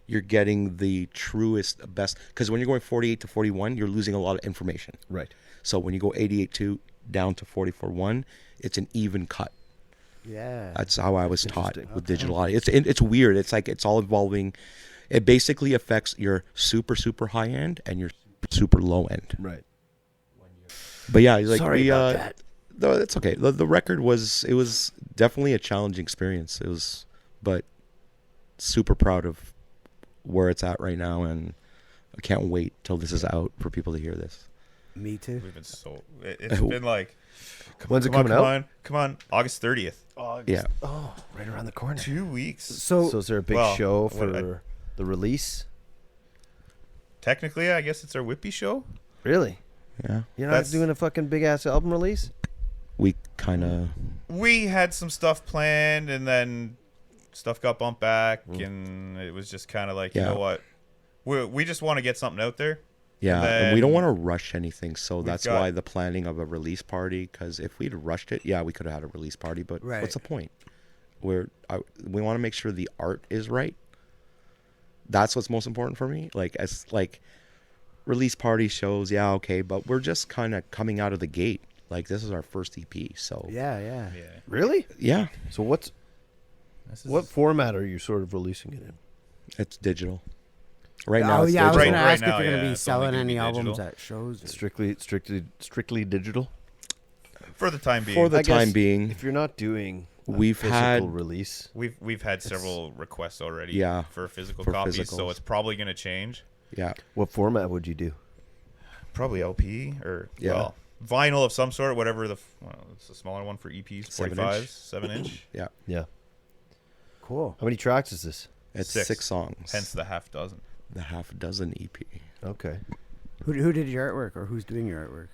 you're getting the truest, best. Because when you're going 48 to 41, you're losing a lot of information. Right. So when you go 88.2 down to 44.1, it's an even cut. Yeah. That's how I was taught interesting. with digital audio. It's weird. It's like it's all evolving. It basically affects your super high end and your super low end. Right. But yeah, like Sorry about that. No, it's okay. The record was definitely a challenging experience. But super proud of where it's at right now, and I can't wait till this is out for people to hear this. Me too. We've been it's been like. When's it coming out? Come on, August 30th. Yeah, Oh, right around the corner. 2 weeks. So, So is there a big Well, show what for the release? Technically, I guess it's our Whippy show. Really? yeah. You're not That's- doing a fucking big ass album release? We kind of We had some stuff planned, and then stuff got bumped back, and it was just kind of like, Yeah. you know what? We just want to get something out there. Yeah, And and we don't then want to rush anything, so that's got- why the planning of a release party. Because if we'd rushed it, yeah, we could have had a release party. But Right. what's the point? We want to make sure the art is right. That's what's most important for me. Like release party shows, yeah, okay, but we're just kind of coming out of the gate. Like this is our first EP, so Yeah, yeah. Yeah. Really? yeah, So This is, what format are you sort of releasing it in? it's digital. Right now, Oh it's yeah, I was digital. gonna Right ask now, if you're yeah, gonna be it's only selling gonna any be albums digital. at shows. or- Strictly digital. for the time being. For the I guess time being, If you're not doing a We've physical had- release, We've had several requests already. Yeah, For physical for copies, so physicals. it's probably gonna change. yeah, what format would you do? Probably LP or Yeah. well, vinyl of some sort, whatever it's a smaller one for EPs, 7 45s, inch. 7-inch. yeah. Yeah. Cool. How many tracks is this? It's 6. 6 songs. Hence the half dozen. the half dozen EP. Okay. Who did your artwork, or who's doing your artwork?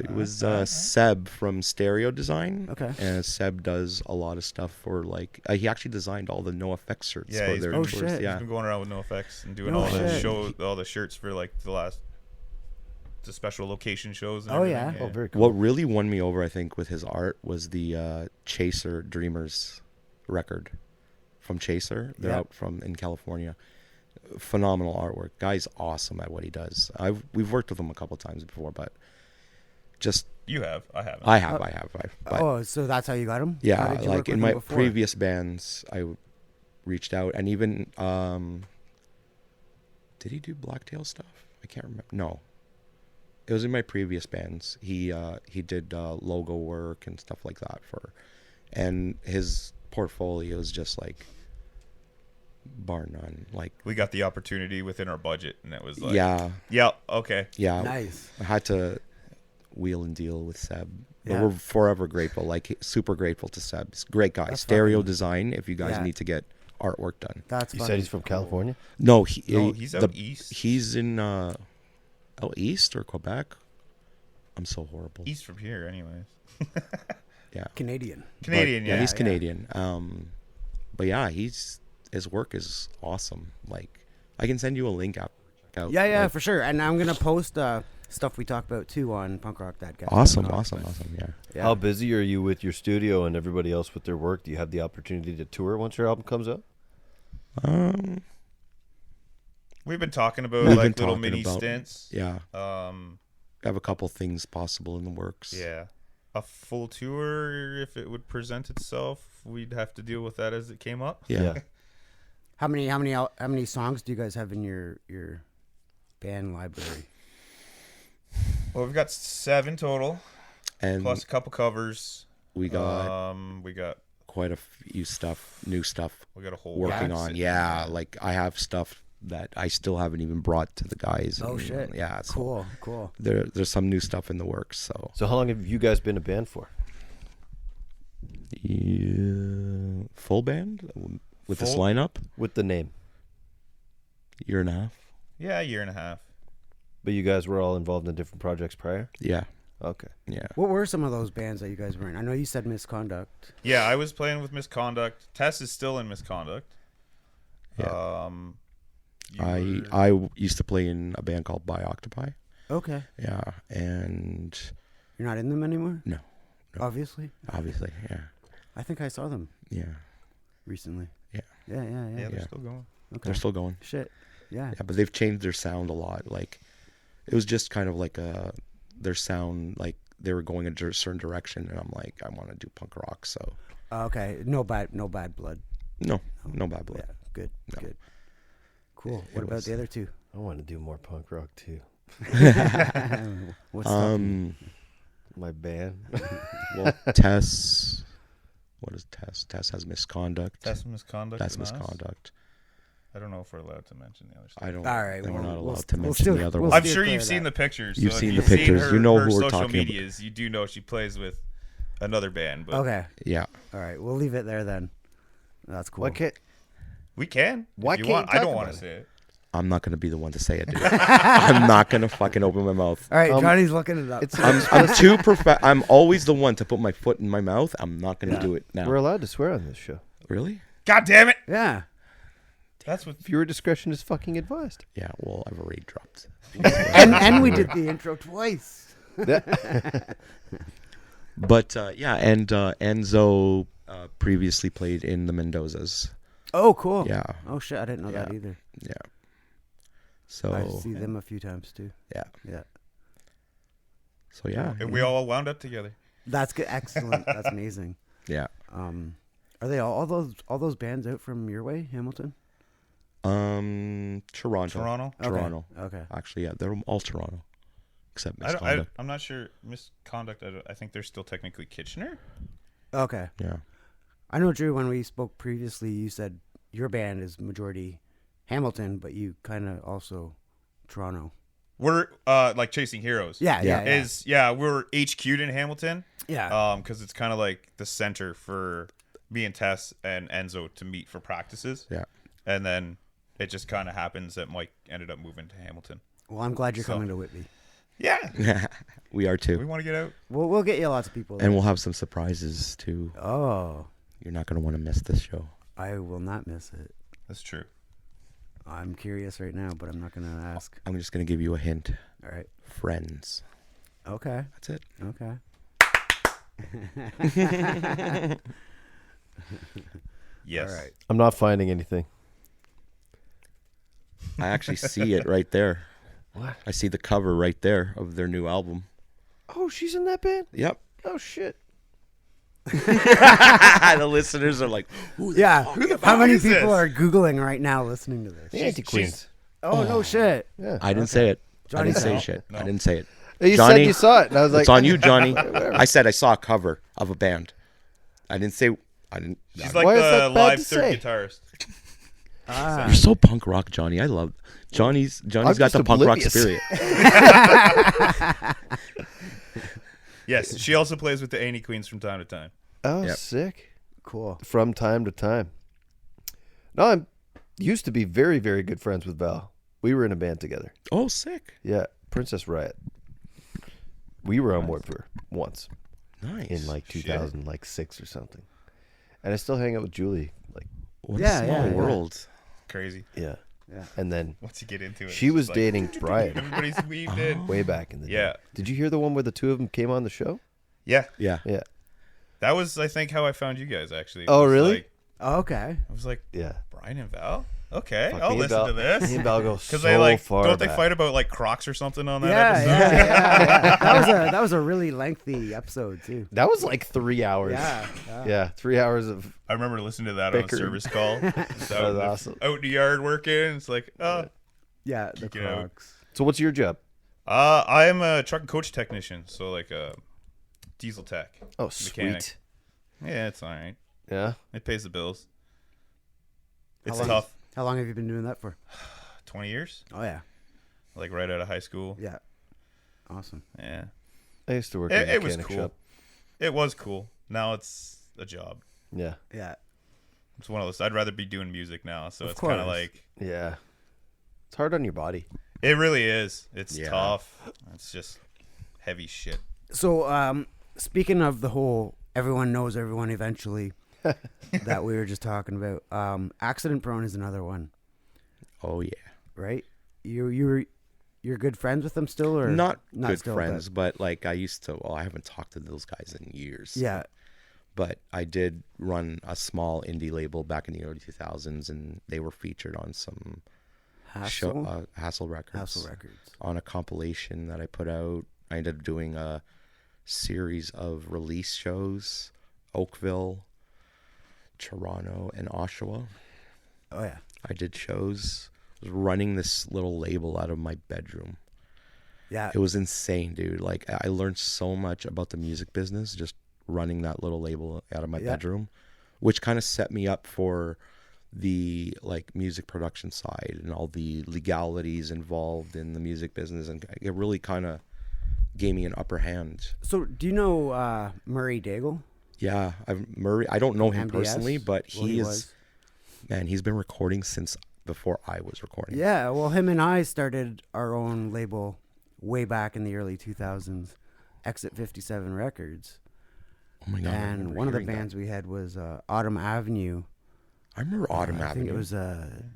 It was Seb from Stereo Design. Okay. And Seb does a lot of stuff for like he actually designed all the No Effects shirts Yeah, for he's their been, Oh, tours. shit. Yeah. he's been going around with no effects and doing No all the shit. shows, all the shirts for like the special location shows. And Oh, everything. yeah? Oh, very cool. What really won me over, I think, with his art was the Chaser Dreamers record from Chaser. They're Yeah. out in California. Phenomenal artwork. Guy's awesome at what he does. We've worked with him a couple times before, but just You have, I haven't. I have. But Oh, so that's how you got him? How yeah, did you like work in with my him before? previous bands, I reached out, and even did he do Blacktail stuff? I can't remember. No, it was in my previous bands. He did logo work and stuff like that and his portfolio is just like bar none. Like We got the opportunity within our budget, and it was like, yeah, okay. Nice. I had to wheel and deal with Seb. But Yeah. we're forever grateful, like super grateful to Seb. He's a great guy. That's Stereo fucking- Design, if you guys Yeah. need to get artwork done. That's You fucking said he's from cool. California? No, He's out east. He's in out east or Quebec. I'm so horrible. East from here, anyways. Yeah, Canadian. Canadian, But, yeah. he's yeah. Canadian. But yeah, his work is awesome. Like I can send you a link out. Check out. Yeah, like, for sure. And I'm gonna post stuff we talk about too on Punk Rock Dadcast. Awesome. Yeah. Yeah. How busy are you with your studio and everybody else with their work? Do you have the opportunity to tour once your album comes out? We've been talking about We've like been little talking mini about- stints. Yeah. I Have a couple things possible in the works. Yeah. A full tour, if it would present itself, we'd have to deal with that as it came up. Yeah. How many songs do you guys have in your band library? Well, we've got 7 total, And plus a couple covers. we got We got quite a few new stuff a whole working rack on. sitting Yeah, there. like I have stuff that I still haven't even brought to the guys. Oh and, shit. Yeah, so Cool. there's some new stuff in the works. So So how long have you guys been a band for? yeah, full band with this Full? lineup, With the name. year and a half. Yeah, a year and a half. But you guys were all involved in different projects prior? Yeah, Okay. yeah. What were some of those bands that you guys were in? I know you said Misconduct. Yeah, I was playing with Misconduct. Tess is still in Misconduct. Yeah. You were- I used to play in a band called By Octopi. Okay. Yeah, and You're not in them anymore? No. Obviously. obviously, yeah, I think I saw them yeah, recently. Yeah. Yeah. yeah, they're Yeah. still going. Okay. they're still going. Shit. Yeah. Yeah, but they've changed their sound a lot. Like, it was just kind of like their sound, like they were going a certain direction, and I'm like, I want to do punk rock. So Okay. No bad blood. no bad blood. Yeah. Good. No. Good. Cool. It What about was- the other two? I want to do more punk rock too. What's stopping My band. Well, Tess. What is Tess? Tess has Misconduct. Tess Misconduct. That's and us? Misconduct. I don't know if we're allowed to mention the other stuff. I don't. All right, We're well, not we'll allowed st- to we'll mention still- the other we'll one. I'm steer sure clear you've of seen that. the pictures. You've so if seen you've the pictures. her- You know her who we're social talking about. medias. You do know she plays with another band, but Okay. Yeah. All right. We'll leave it there then. That's cool. Why can't we can. Why if you can't want. you I talk don't want to about say it. I'm not gonna be the one to say it, dude. I'm not gonna fucking open my mouth. All right. Johnny's looking it up. I'm too I'm always the one to put my foot in my mouth. I'm not gonna do it now. we're allowed to swear on this show? Really? God damn it! yeah. That's what. Viewer discretion is fucking advised. Yeah, well, I've already dropped. and we did the intro twice. But yeah, and Enzo previously played in the Mendozas. Oh, cool. Yeah, Oh shit, I didn't know that Yeah. either. yeah. So I see them a few times too. yeah, Yeah, so yeah, And we all wound up together. that's good. Excellent. That's amazing. yeah. Are they all those bands out from your way, Hamilton? Toronto. Toronto. Toronto. Okay. Actually, yeah, they're all Toronto, except I Misconduct. I'm not sure. Misconduct. I think they're still technically Kitchener. Okay. Yeah. I know, Drew. When we spoke previously, you said your band is majority Hamilton, but you kind of also Toronto. We're like Chasing Heroes. Yeah. We're HQ'd in Hamilton. Yeah. Because it's kind of like the center for me and Tess and Enzo to meet for practices. Yeah. And then it just kind of happens that Mike ended up moving to Hamilton. Well, I'm glad you're So- coming to Whitby. Yeah. We are We too, want to get out. We'll get you lots of people. There. and we'll have some surprises too. Oh, You're not gonna want to miss this show. I will not miss it. That's true. I'm curious right now, but I'm not gonna ask. I'm just gonna give you a hint. All right. Friends. Okay. That's it. Okay. Yes. All right. I'm not finding anything. I actually see it right there. What? I see the cover right there of their new album. Oh, she's in that band? Yep. Oh, shit. The listeners are like, Yeah. How many is people this? are Googling right now listening to this? The Anti-Queens. Oh, no shit. Yeah. I didn't say it. Johnny I didn't say said- shit. No. I didn't say it. You Johnny, said you saw it, and I was like, It's on you, Johnny. I said I saw a cover of a band. I didn't say. I didn't. She's Why like is the that bad live to third say? guitarist. Ah. You're so punk rock, Johnny. I love Johnny's I'm got just the punk rock oblivious. spirit. Yes, she also plays with the Annie Queens from time to time. oh, Yep. sick. Cool. From time to time. No, I used to be very, very good friends with Val. We were in a band together. Oh, sick. Yeah, Princess Riot. We were on board for once Nice. in like 2006 or something. And I still hang out with Julie. Like, What Yeah, a small yeah. world. Crazy. yeah. Yeah. And then Once you get into it, she it's was just like, dating Brian Everybody's weaved in. way back in the day. Yeah. Did you hear the one where the two of them came on the show? Yeah. Yeah. Yeah. That was, I think, how I found you guys, actually. It Oh, was really? like- Oh, okay. I was like, Yeah. Brian and Val? Okay, Fuck, I'll me and listen Val- to this. Me and Val go so Because they like, far don't they back. fight about like Crocs or something on that Yeah, episode? yeah. That was a really lengthy episode too. That was like 3 hours. Yeah. Yeah, 3 hours of. I remember listening to that Bickering. on a service call. Just That out, was in the, awesome. out in the yard working. It's like, Yeah, the Geek it out. Crocs. So, what's your job? I am a truck and coach technician, so like a diesel tech. Oh, Mechanic. sweet. Yeah, it's all right. Yeah. It pays the bills. It's long- tough. How long have you been doing that for? 20 years, Oh yeah. like right out of high school. Yeah. Awesome. Yeah, I used to work in a it was mechanic cool. shop. It was cool. Now it's a job. Yeah. Yeah. It's one of those. I'd rather be doing music now, so Of it's kind of course. like Yeah. It's hard on your body. it really is. It's Yeah. tough. It's just heavy shit. So, speaking of the whole everyone knows everyone eventually that we were just talking about, accident prone is another one, Oh yeah. right? You're good friends with them still, or Not good still, friends, but like I used to. Well, I haven't talked to those guys in years. but- yeah. But I did run a small indie label back in the early 2000s, and they were featured on some Hassle Records. Hassle Records. On a compilation that I put out. I ended up doing a series of release shows, Oakville, Toronto, and Oshawa. Oh yeah. I did shows. I was running this little label out of my bedroom. Yeah. It was insane, dude. Like I learned so much about the music business just running that little label out of my Yeah. bedroom, which kind of set me up for the like music production side and all the legalities involved in the music business, and it really kind of gave me an upper hand. So, do you know Murray Daigle? Yeah, Murray. I don't know him MDS? personally, but Well, he is was. man. He's been recording since before I was recording. Yeah. Well, him and I started our own label way back in the early 2000s, Exit 57 Records. Oh my god! I And remember one of the hearing that. bands we had was Autumn Avenue. I remember Autumn I Avenue. think it was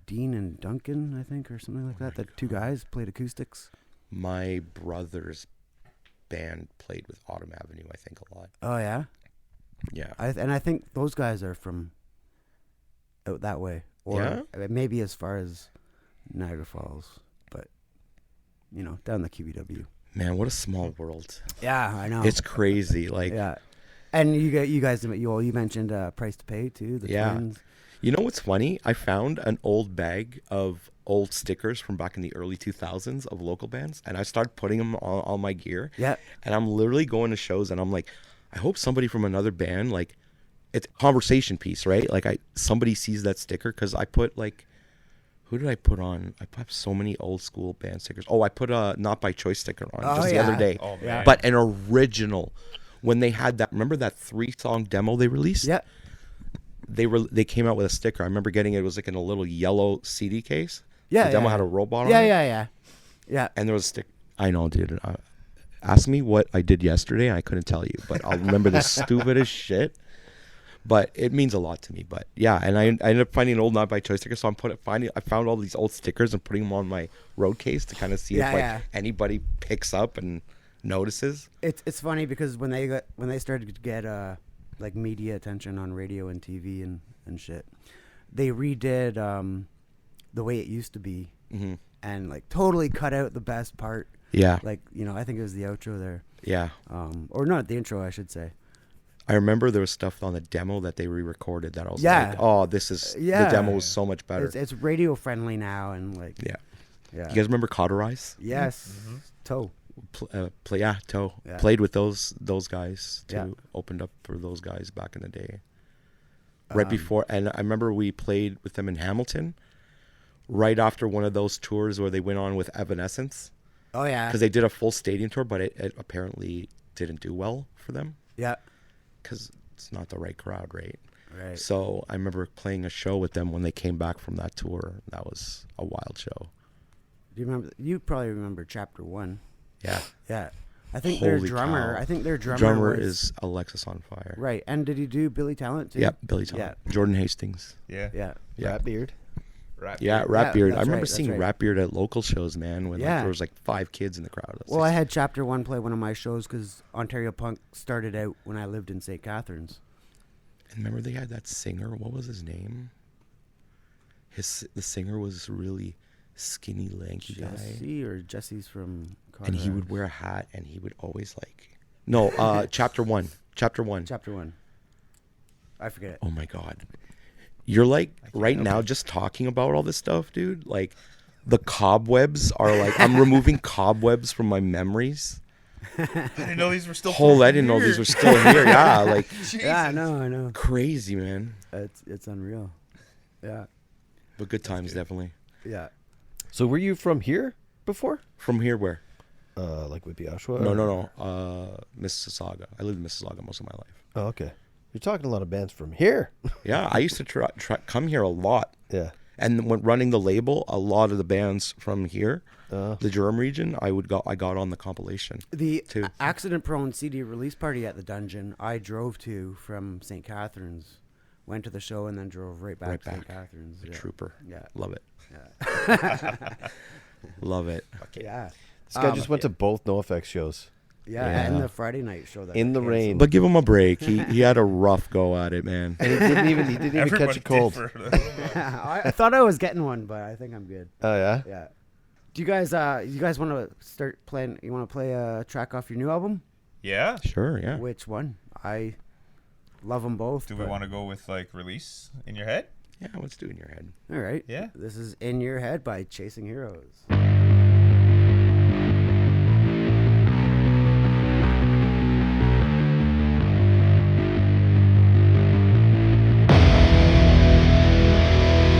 Dean and Duncan, I think, or something like that. The two guys played acoustics. My brother's band played with Autumn Avenue, I think, a lot. Oh yeah, Yeah. I think those guys are from out that way, or maybe as far as Niagara Falls, but down the QBW. Man, what a small world. Yeah, I know. It's crazy. Like, yeah, and you guys you mentioned Price to Pay too. The Yeah. twins. you know what's funny? I found an old bag of old stickers from back in the early 2000s of local bands, and I started putting them on all my gear. Yeah. And I'm literally going to shows, and I'm like, I hope somebody from another band, like, it's a conversation piece, right? Like, somebody sees that sticker, because I put, like, who did I put on? I put so many old school band stickers. Oh, I put a Not By Choice sticker on Oh, just the yeah. other day. Oh, Yeah. man. But an original. When they had that, remember that 3-song demo they released? Yeah. They came out with a sticker. I remember getting it. It was like in a little yellow CD case. Yeah. The demo yeah. had a robot Yeah, on it. yeah. Yeah. And there was a stick. I know, dude. Ask me what I did yesterday. I couldn't tell you, but I'll remember the stupidest shit. But it means a lot to me. But yeah, and I ended up finding an old Not By Choice sticker. So I found all these old stickers and putting them on my road case to kind of see if anybody picks up and notices. It's funny because when they started to get like media attention on radio and TV and shit, they redid The Way It Used to Be, and like totally cut out the best part. Yeah. Like I think it was the outro there, Yeah. or not the intro, I should say. I remember there was stuff on the demo that they re-recorded that I was Yeah. like, oh, this is the demo was so much better. It's radio friendly now, and like Yeah. yeah. You guys remember Cauterize? Yes, Toe. Toe. Yeah. Played with those guys too. Yeah. Opened up for those guys back in the day. Right before, and I remember we played with them in Hamilton, right after one of those tours where they went on with Evanescence, Oh yeah, because they did a full stadium tour, but it apparently didn't do well for them yeah, because it's not the right crowd, right? right. So I remember playing a show with them when they came back from that tour. That was a wild show. Do you remember? You probably remember Chapter 1. Yeah. Yeah, I think their Holy drummer. cow. I think their drummer was, is Alexis on Fire. right. And did he do Billy Talent too? Yep, Billy Talent. Yeah, Jordan Hastings. Yeah. yeah. Yeah. Rat Beard. Rap Yeah, beard. Rap Beard. I that's remember right, seeing that's right. Rap Beard at local shows, man, when like, Yeah. there was like 5 kids in the crowd. That's Well, like- I had Chapter 1 play one of my shows because Ontario Punk started out when I lived in St. Catharines. and remember they had that singer. What was his name? The singer was really skinny, lanky guy, Jesse's from and he Colorado. would wear a hat, and he would always like. Chapter 1. Chapter 1. Chapter 1. I forget it. Oh my God. You're like right now just talking about all this stuff, dude. Like the cobwebs are like I'm removing cobwebs from my memories. I didn't know these were still. I didn't know these were still here. Yeah, like Yeah, I know. crazy, man. It's unreal. Yeah, But good times, definitely. yeah. So were you from here before? From here, where? Like Whitby, Oshawa? No. Mississauga. I lived in Mississauga most of my life. Oh, okay. You're talking a lot of bands from here. Yeah, I used to try come here a lot. Yeah. And when running the label, a lot of the bands from here, the Durham region, I got on the compilation. The Too. accident-prone CD release party at the Dungeon, I drove to from St. Catharines, went to the show, and then drove right back to St. Catharines. The Yeah. Trooper. Yeah. Love it. Yeah. Love it. Yeah. This guy just went to both NoFX shows. Yeah, Yeah. and the Friday night show that In got the rain. canceled. But give him a break. He had a rough go at it, man. And he didn't even Everybody catch a cold. did for- I thought I was getting one, but I think I'm good. Oh yeah. Yeah. Do you guys want to start playing? You want to play a track off your new album? yeah. Sure, yeah. Which one? I love them both. Do we want to go with like release in your head? Yeah, let's do it in your head. All right. Yeah. This is In Your Head by Chasing Heroes.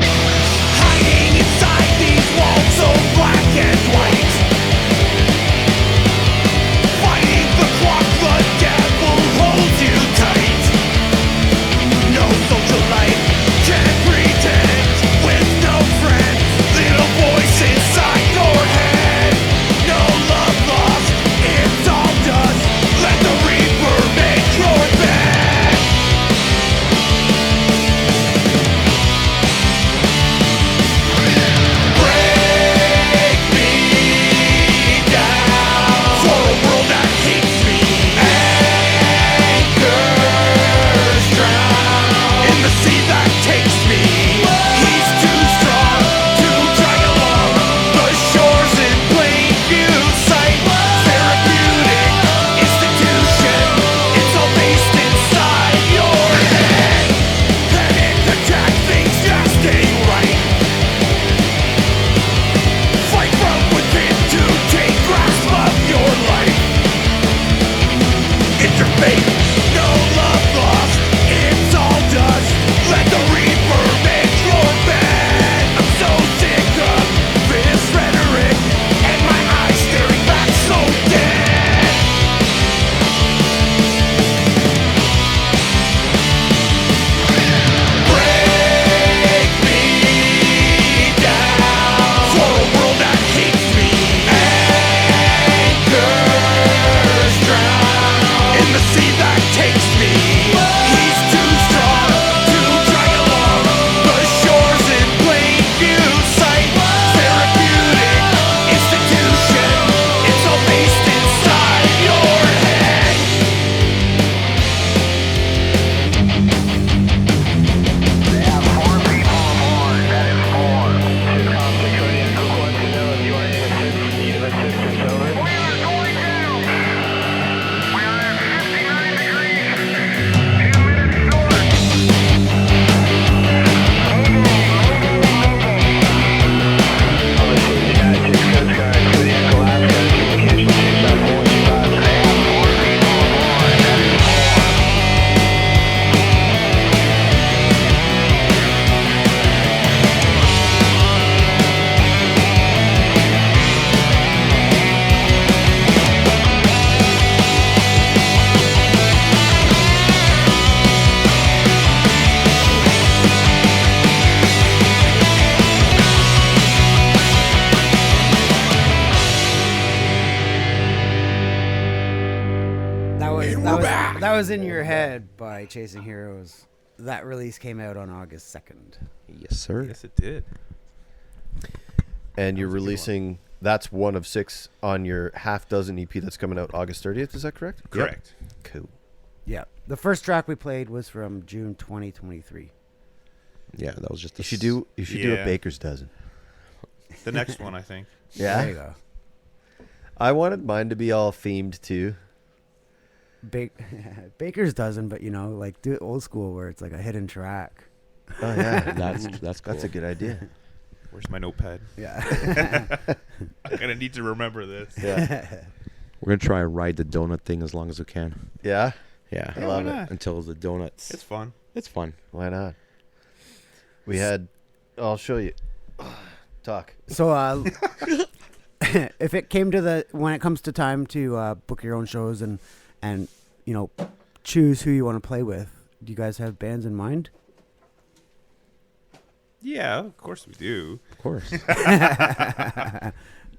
Hiding inside these walls so black and white. Fighting the clock, the devil holds you tight. No social life, can't pretend with no friends. Little voice inside that was In Your Head by Chasing Heroes. That release came out on August 2nd. Yes, sir. Yes, it did. And you're releasing, that's one of 6 on your half dozen EP that's coming out August 30th. Is that correct? Correct. Cool. Yeah. The first track we played was from June 2023. Yeah, that was just. You should do a Yeah. baker's dozen. The next one, I think. There you go. I wanted mine to be all themed too. Baker's dozen, but like do it old school where it's like a hidden track. Oh yeah, That's cool. that's a good idea. Where's my notepad? Yeah. I'm gonna need to remember this. Yeah, We're gonna try and ride the donut thing as long as we can. yeah. Yeah, I love it. until the donuts. It's fun. It's fun. Why not? We had. I'll show you. Talk. So if it came to when it comes to time to book your own shows and choose who you want to play with, do you guys have bands in mind? Yeah, of course we do. Of course.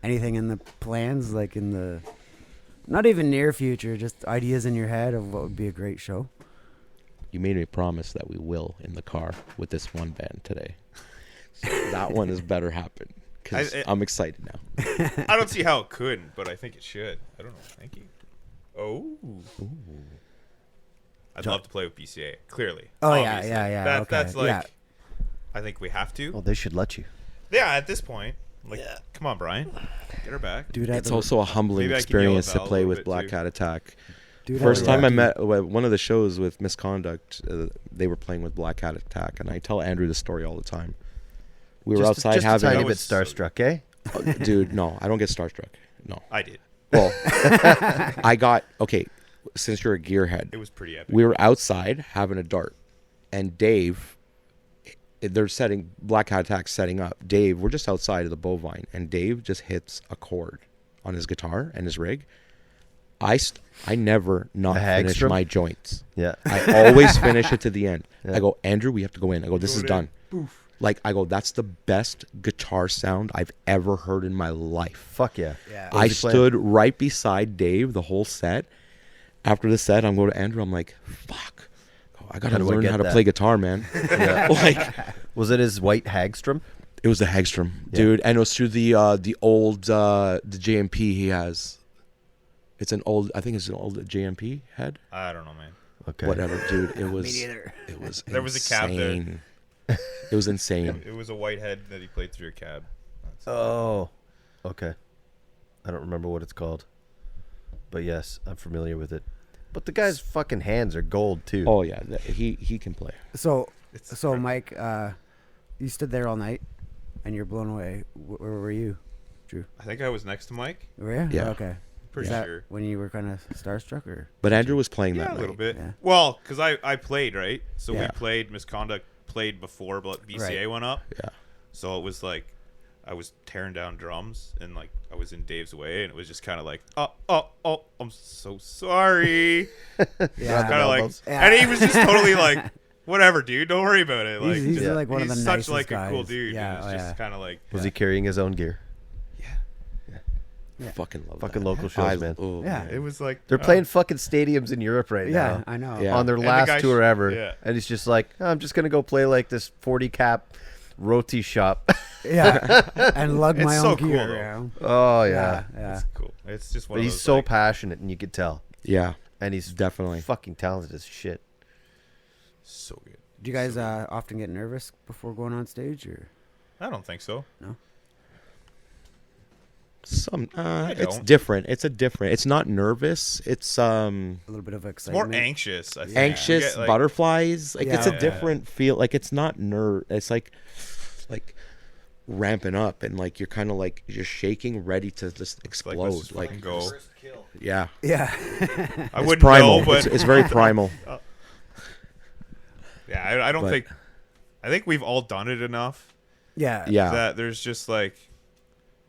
Anything in the plans, like in the not even near future, just ideas in your head of what would be a great show? You made me promise that we will in the car with this one band today. So that one is better happen because I'm excited now. I don't see how it couldn't, but I think it should. I don't know. Thank you. Oh. I'd love to play with BCA, clearly. Oh, obviously. yeah. Okay. That's like, yeah. I think we have to. Well, they should let you. Yeah, at this point. Like, come on, Brian. Get her back. Dude, It's also a humbling Maybe I can yell experience at to Val a play little with bit, Black too. Cat Attack. Dude, First time I lucky. met one of the shows with Misconduct, they were playing with Black Cat Attack, and I tell Andrew the story all the time. We were outside just having a tiny That bit was so starstruck, eh? dude, no, I don't get starstruck. No. I did. Well, I got since you're a gearhead, It was pretty epic. we were outside having a dart, and Dave, they're setting Black Hat Attack setting up. Dave, we're just outside of the bovine, and Dave just hits a chord on his guitar and his rig. I never not A finish Hagstrom? my joints. Yeah. I always finish it to the end. Yeah. I go, Andrew, we have to go in. I go, this Go is in. done. Like, I go, that's the best guitar sound I've ever heard in my life. Fuck yeah. Yeah. What I was he playing? stood right beside Dave the whole set. After the set, I'm going to Andrew. I'm like, fuck. I got How to do I learn get how to that? play guitar, man. Yeah. Like, Was it his white Hagstrom? it was the Hagstrom, dude. And it was through the old the JMP he has. It's an old, I think it's an old JMP head. I don't know, man. Okay. Whatever, dude. It was. neither. It was. There was a cab there. insane. It was insane. It was a white head that he played through a cab. Oh. Okay. I don't remember what it's called. But yes, I'm familiar with it. But the guy's fucking hands are gold too. Oh yeah, he can play. So It's so Mike, you stood there all night, and you're blown away. Where were you, Drew? I think I was next to Mike. Were you? Yeah. Okay. Pretty Is that sure. when you were kind of starstruck, or? But Andrew was playing Yeah, that a little night. bit. Yeah. Well, because I played, right? So Yeah. we played, Misconduct played before BCA Right. went up. Yeah. So it was like I was tearing down drums and like I was in Dave's way and it was just kind of like, oh, I'm so sorry. Yeah. Kind of like, elbows. Yeah. and he was just totally like, whatever, dude, don't worry about it. Like, He's just- like one of the he's nicest such like guys. a cool dude. Yeah, and it's oh, just yeah. kind of like, Was he carrying his own gear? Yeah. Fucking love Fucking that. local shows, man. Oh, Yeah. man. it was like They're playing fucking stadiums in Europe right Yeah, now. I know. Yeah. On their And the last guy tour ever. yeah. And he's just like, "Oh, I'm just going to go play like this 40 cap roti shop. Yeah. And lug It's my so own cool, gear. though. around. Oh, yeah. Yeah. It's cool. It's just one But of he's those, so like, passionate, and you could tell. Yeah. And he's Definitely. fucking talented as shit. so good. Do you guys often get nervous before going on stage, or? I don't think so. It's don't. different. It's not nervous. It's A little bit of It's more excitement. anxious. I think. anxious, You get, like, butterflies. Like it's a Yeah. different feel. Like it's not it's like ramping up and like you're kind of like you're shaking, ready to just like, explode. let's just Like, fucking go. yeah, Yeah. I it's wouldn't primal. know, but It's very primal. yeah, I don't But- think. I think we've all done it enough Yeah. Yeah, that there's just like,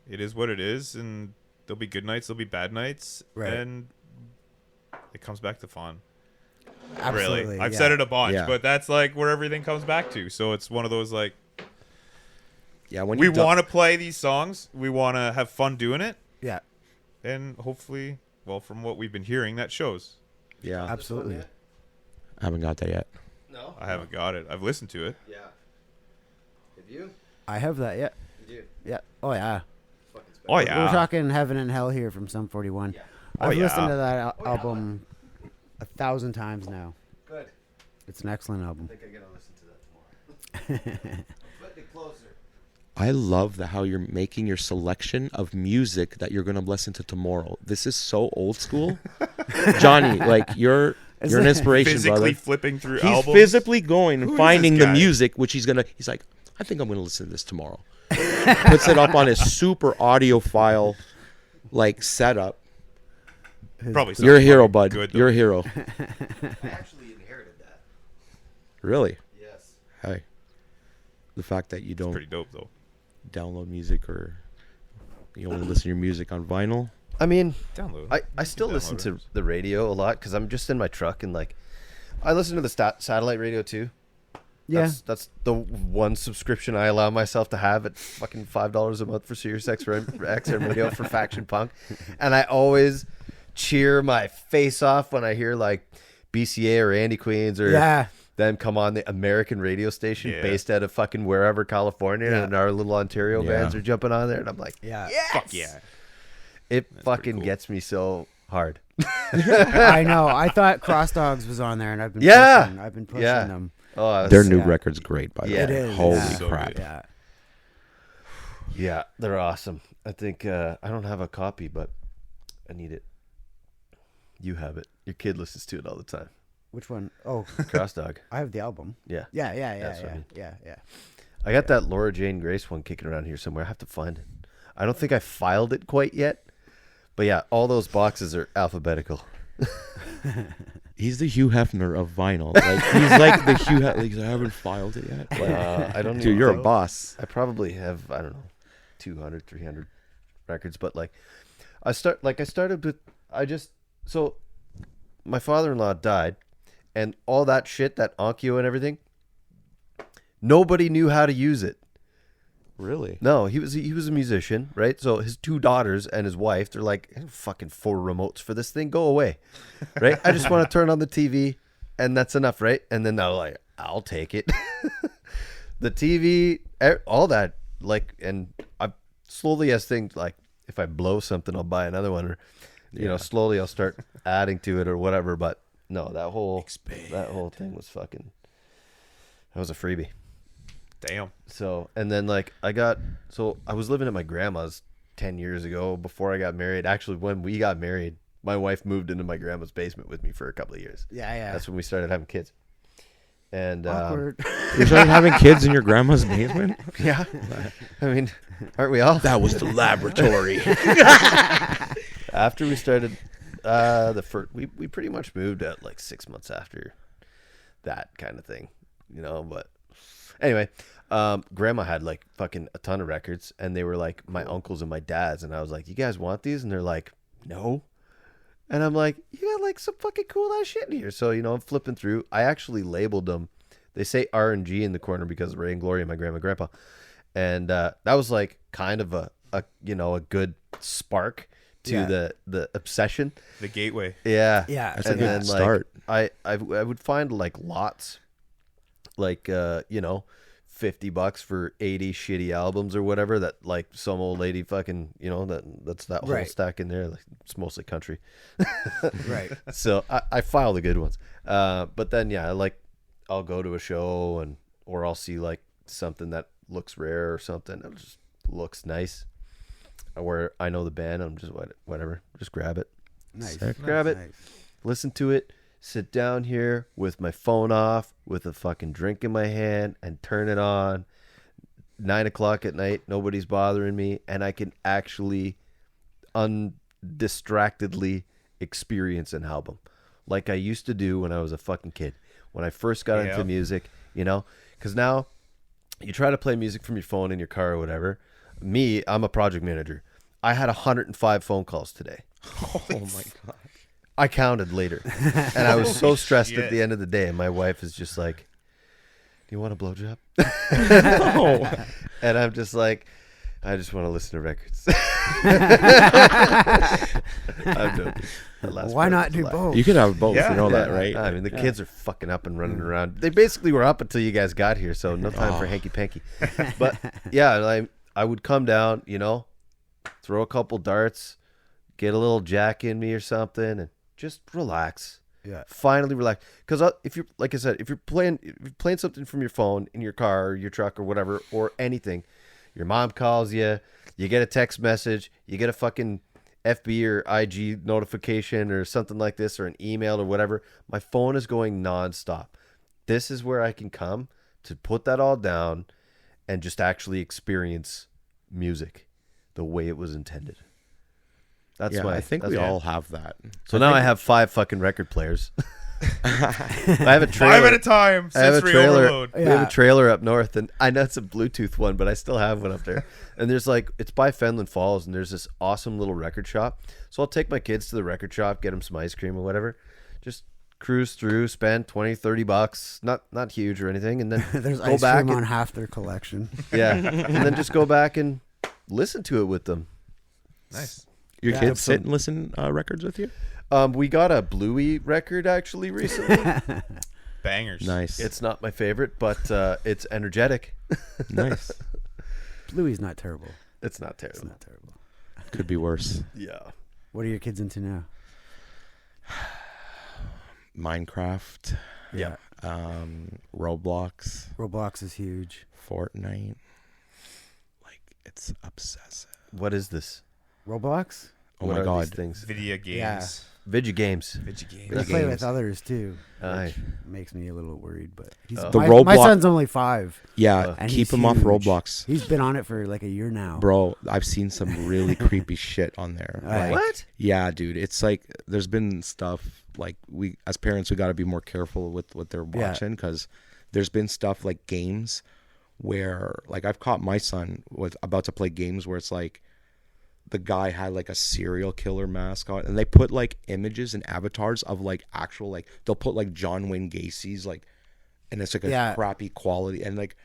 it is what it is, and there'll be good nights, there'll be bad nights, Right. and it comes back to fun. Absolutely. Really, I've yeah. said it a bunch, Yeah. but that's like where everything comes back to. So it's one of those like, yeah. When we you want to play these songs, we want to have fun doing it, Yeah. and hopefully, well, from what we've been hearing, that shows. Yeah, Absolutely. I haven't got that yet. No. I haven't got it. I've listened to it. Yeah. Have you? I have that. Yeah. You do. Yeah. Oh yeah. Fucking special. Oh yeah. We're talking Heaven and Hell here from Sum 41. Yeah. Oh, I've yeah. listened to that album 1,000 times now. Good. It's an excellent album. I think I gotta listen to that tomorrow. Put it closer. I love how you're making your selection of music that you're gonna listen to tomorrow. This is so old school, Johnny. Like you're an inspiration, Physically brother. flipping through He's albums. physically going and Who is finding this the guy? music, which he's like, I think I'm gonna listen to this tomorrow. Puts it up on his super audiophile like setup. Probably You're a something hero, fucking bud. good, You're a though. hero. I actually inherited that. Really? Yes. Hey, the fact that you don't Pretty dope though. download music or you only listen to your music on vinyl. I mean, Download. I still Download listen to it. the radio a lot because I'm just in my truck and like I listen to the satellite radio too. Yeah. That's the one subscription I allow myself to have at fucking $5 a month for Sirius XM radio for Faction Punk, and I always cheer my face off when I hear like BCA or Andy Queens or Yeah. them come on the American radio station Yeah. based out of fucking wherever California, Yeah. and our little Ontario Yeah. bands are jumping on there, and I'm like, Yeah. Fuck yeah. it pretty fucking cool. gets me so hard. I know. I thought Cross Dogs was on there, and I've been Yeah. pushing Yeah. them. Oh, Their new Yeah. record's great, by the Yeah. way. It is. Holy Yeah. So crap. good. Yeah. yeah, they're awesome. I think I don't have a copy, but I need it. You have it. Your kid listens to it all the time. Which one? Oh, Cross Dog. I have the album. Yeah. Yeah. That's what I mean. Yeah. I got that Laura Jane Grace one kicking around here somewhere. I have to find it. I don't think I filed it quite yet. But yeah, all those boxes are alphabetical. He's the Hugh Hefner of vinyl. Like he's like the Hugh. Like, I haven't filed it yet. I don't Dude, even you're a think- boss. I probably have, I don't know, 200, 300 records. But like, I started with, so my father-in-law died and all that shit, that Onkyo and everything, nobody knew how to use it. Really? No, he was a musician, right? So his two daughters and his wife, they're like, fucking 4 remotes for this thing, go away, right? I just want to turn on the TV, and that's enough, right? And then they're like, I'll take it. The TV, all that, like, and I slowly as things like, if I blow something, I'll buy another one, or you know, slowly I'll start adding to it or whatever. But no, that whole thing was fucking. That was a freebie. Damn. So, and then like I was living at my grandma's 10 years ago before I got married. Actually, when we got married, my wife moved into my grandma's basement with me for a couple of years. Yeah. That's when we started having kids. And Awkward. You started having kids in your grandma's basement? yeah, I mean, aren't we all? That was the laboratory. After we started the first, we pretty much moved out like 6 months after that kind of thing, you know. But anyway, grandma had like fucking a ton of records, and they were like my uncles and my dad's, and I was like, you guys want these? And they're like, no. And I'm like, you got like some fucking cool ass shit in here. So, you know, I'm flipping through. I actually labeled them. They say R and G in the corner because of Ray and Gloria, my grandma and grandpa. And that was like kind of a good spark to the obsession. The gateway. Yeah. Yeah. That's a good like, start. I would find like lots, like $50 for 80 shitty albums or whatever that like some old lady fucking, you know, that's that whole Right. stack in there. Like, it's mostly country. Right. So I file the good ones. But then yeah, like I'll go to a show or I'll see like something that looks rare or something. It just looks nice. Where I know the band, I'm just whatever, just grab it, Nice. grab it, Nice. listen to it, sit down here with my phone off, with a fucking drink in my hand, and turn it on. 9 o'clock at night, nobody's bothering me, and I can actually undistractedly experience an album like I used to do when I was a fucking kid. When I first got into music, you know, because now you try to play music from your phone in your car or whatever. Me, I'm a project manager. I had 105 phone calls today. Oh my god. I counted later, and I was so stressed shit. at the end of the day. And my wife is just like, "Do you want a blowjob?" Oh. And I'm just like, I just want to listen to records. I'm joking. That last Why part not was do a lie. both? You could have both. Yeah. You know that, Yeah, right? I mean, the kids are fucking up and running around. They basically were up until you guys got here, so no time for hanky panky. But yeah, I would come down, throw a couple darts, get a little jack in me or something, and just relax. Yeah. Finally relax. Because if you're, like I said, if you're playing something from your phone in your car or your truck or whatever or anything, your mom calls you, you get a text message, you get a fucking FB or IG notification or something like this or an email or whatever. My phone is going nonstop. This is where I can come to put that all down and just actually experience music the way it was intended. That's why I think we all have that. So now I have 5 fucking record players. I have a trailer. 5 at a time. I have a Sensory trailer. overload. We have a trailer up north, and I know it's a Bluetooth one, but I still have one up there. And there's it's by Fenland Falls, and there's this awesome little record shop. So I'll take my kids to the record shop, get them some ice cream or whatever. Just cruise through, spend $20-$30, not huge or anything, and then There's go ice back cream and, on half their collection. yeah, and then just go back and listen to it with them. Nice. Your Yeah. kids sit and listen records with you? We got a Bluey record actually recently. Bangers. Nice. It's not my favorite, but it's energetic. nice. Bluey's not terrible. It's not It's terrible. not terrible. Could be worse. Yeah. What are your kids into now? Minecraft, Yeah. Roblox, Roblox is huge. Fortnite. Like, it's obsessive. What is this? Roblox? Oh What my are god. these things? Video games. Yeah. Video games. Video games. They play with others too. Aye. Makes me a little worried, but he's Oh. The my Roblox- son's only 5. Yeah, And keep he's him off huge. Roblox. He's been on it for like a year now. Bro, I've seen some really creepy shit on there. Aye. What? Yeah, dude. It's like there's been stuff like we as parents we got to be more careful with what they're Yeah. watching because there's been stuff like games where like I've caught my son with about to play games where it's like the guy had like a serial killer mask on and they put like images and avatars of like actual like they'll put like John Wayne Gacy's like and it's like a Yeah. crappy quality and like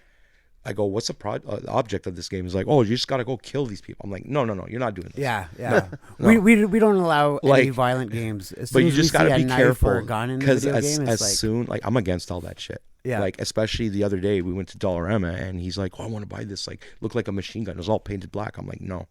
I go, what's the object of this game? Is like, oh, you just gotta go kill these people. I'm like, no, you're not doing this. Yeah, yeah. No. We don't allow any Like- violent games. As But soon you as just we see gotta a be knife careful or a gun in the because video game, as it's like, soon like I'm against all that shit. Yeah. Like especially the other day we went to Dollarama and he's like, oh, I want to buy this like looked like a machine gun. It was all painted black. I'm like, no.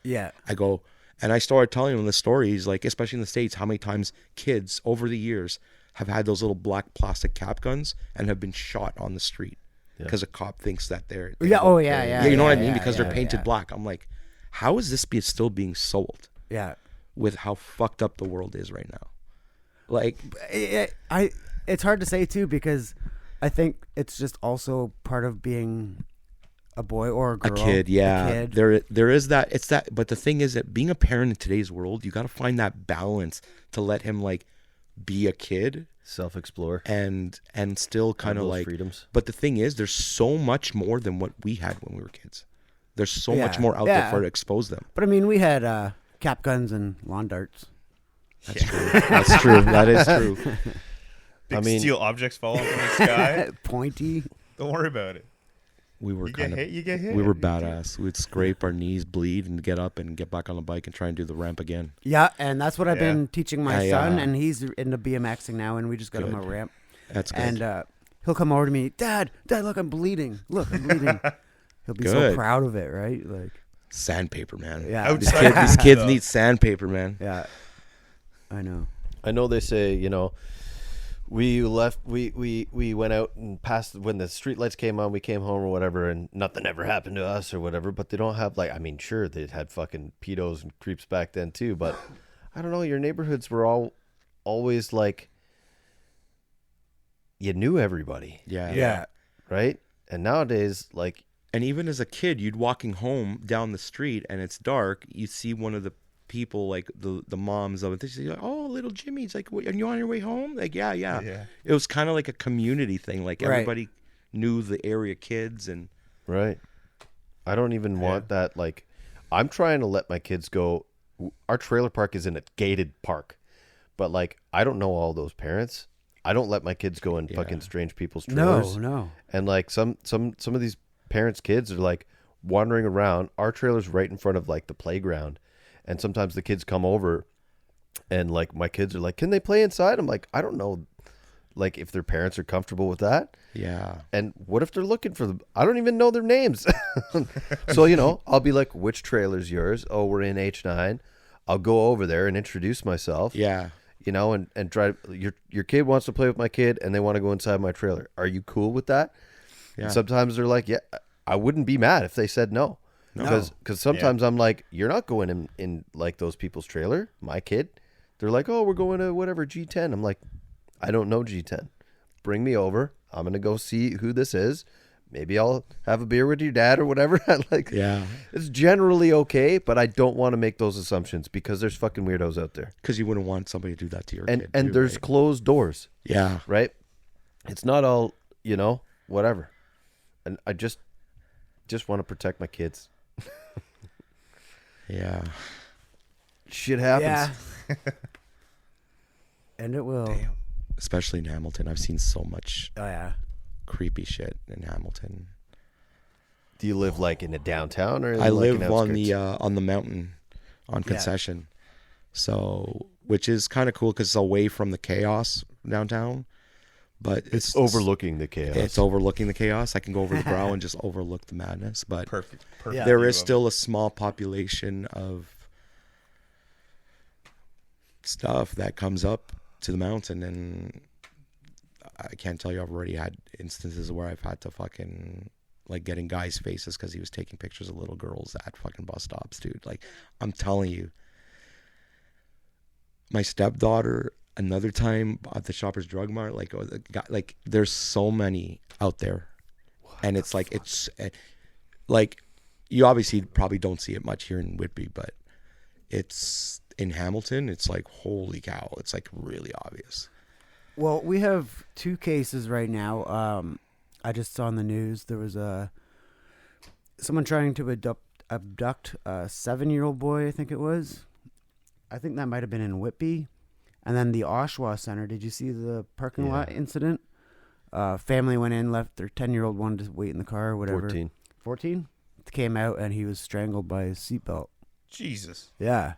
yeah, I go and I started telling him the stories like especially in the States how many times kids over the years have had those little black plastic cap guns and have been shot on the street because a cop thinks that they're yeah. Oh yeah, yeah. you know what I yeah, mean yeah, because yeah, they're painted yeah. black. I'm like, how is this still being sold Yeah, with how fucked up the world is right now? Like it's hard to say too because I think it's just also part of being a boy or a a girl. kid, yeah. A kid. There is that. It's that. But the thing is that being a parent in today's world, you got to find that balance to let him like be a kid Self-explore. and still kind of those like freedoms. But the thing is, there's so much more than what we had when we were kids. There's so much Yeah, more out yeah. there for to expose them. But I mean, we had cap guns and lawn darts. That's true. That's true. That is true. Big I mean- steel objects falling from the sky. Pointy. Don't worry about it. We were You kind get of. hit, you get hit. We were badass. We'd scrape our knees, bleed, and get up and get back on the bike and try and do the ramp again. Yeah, and that's what I've Yeah. been teaching my I, son, uh, and he's into BMXing now, and we just got him a Good. ramp. That's good. And he'll come over to me, Dad, look, I'm bleeding. Look, I'm bleeding. He'll be so Good. proud of it, right? Like, Sandpaper, man. yeah, Outside These kids though. need sandpaper, man. yeah. I know. I know they say, we left, we went out and passed when the street lights came on, we came home or whatever, and nothing ever happened to us or whatever, but they don't have sure, they had fucking pedos and creeps back then too, but I don't know, your neighborhoods were always like, you knew everybody, Yeah. Yeah. right? And nowadays, like, And even as a kid, you'd walking home down the street and it's dark. You see one of the people, like the moms of it. They say, like, "Oh, little Jimmy's like, are you on your way home?" Like, yeah. Yeah. It was kind of like a community thing. Like Right. everybody knew the area kids, and right. I don't even want that. Like, I'm trying to let my kids go. Our trailer park is in a gated park, but like, I don't know all those parents. I don't let my kids go in fucking strange people's trailers. No. And like some of these parents' kids are like, wandering around. Our trailer's right in front of like the playground, and sometimes the kids come over, and like my kids are like, "Can they play inside?" I'm like, "I don't know, like if their parents are comfortable with that." Yeah. And what if they're looking for them? I don't even know their names. So, I'll be like, which trailer's yours? Oh, we're in H9. I'll go over there and introduce myself. Yeah. And try. Your kid wants to play with my kid and they want to go inside my trailer. Are you cool with that? Yeah. And sometimes they're like, yeah, I wouldn't be mad if they said no. Because sometimes I'm like, you're not going in like those people's trailer, my kid. They're like, oh, we're going to whatever, G10. I'm like, I don't know G10. Bring me over. I'm going to go see who this is. Maybe I'll have a beer with your dad or whatever. Yeah. It's generally okay, but I don't want to make those assumptions because there's fucking weirdos out there. Because you wouldn't want somebody to do that to your And kid. and too, there's right? closed doors, Yeah. right? It's not all, whatever. And I just want to protect my kids. Yeah. Shit happens. Yeah. And it will. Especially in Hamilton. I've seen so much Oh yeah. creepy shit in Hamilton. Do you live like in a downtown or I like live an on outskirts? the mountain on Concession. So, which is kind of cool because it's away from the chaos downtown. But It's overlooking the chaos. It's overlooking the chaos. I can go over the brow and just overlook the madness. But Perfect. Yeah. there view is of still a small population of stuff that comes up to the mountain, and I can't tell you, I've already had instances where I've had to fucking like get in guys' faces because he was taking pictures of little girls at fucking bus stops, dude. Like, I'm telling you, my stepdaughter, another time at the Shoppers Drug Mart, like, the guy, like, there's so many out there, and it's like, it's like, you obviously probably don't see it much here in Whitby, but it's in Hamilton. It's like, holy cow! It's like really obvious. Well, we have 2 cases right now. I just saw on the news there was someone trying to abduct a 7-year-old boy, I think it was. I think that might have been in Whitby. And then the Oshawa Center, did you see the parking lot incident? Family went in, left their 10-year-old one to wait in the car or whatever. 14. 14? Came out and he was strangled by his seatbelt. Jesus. Yeah.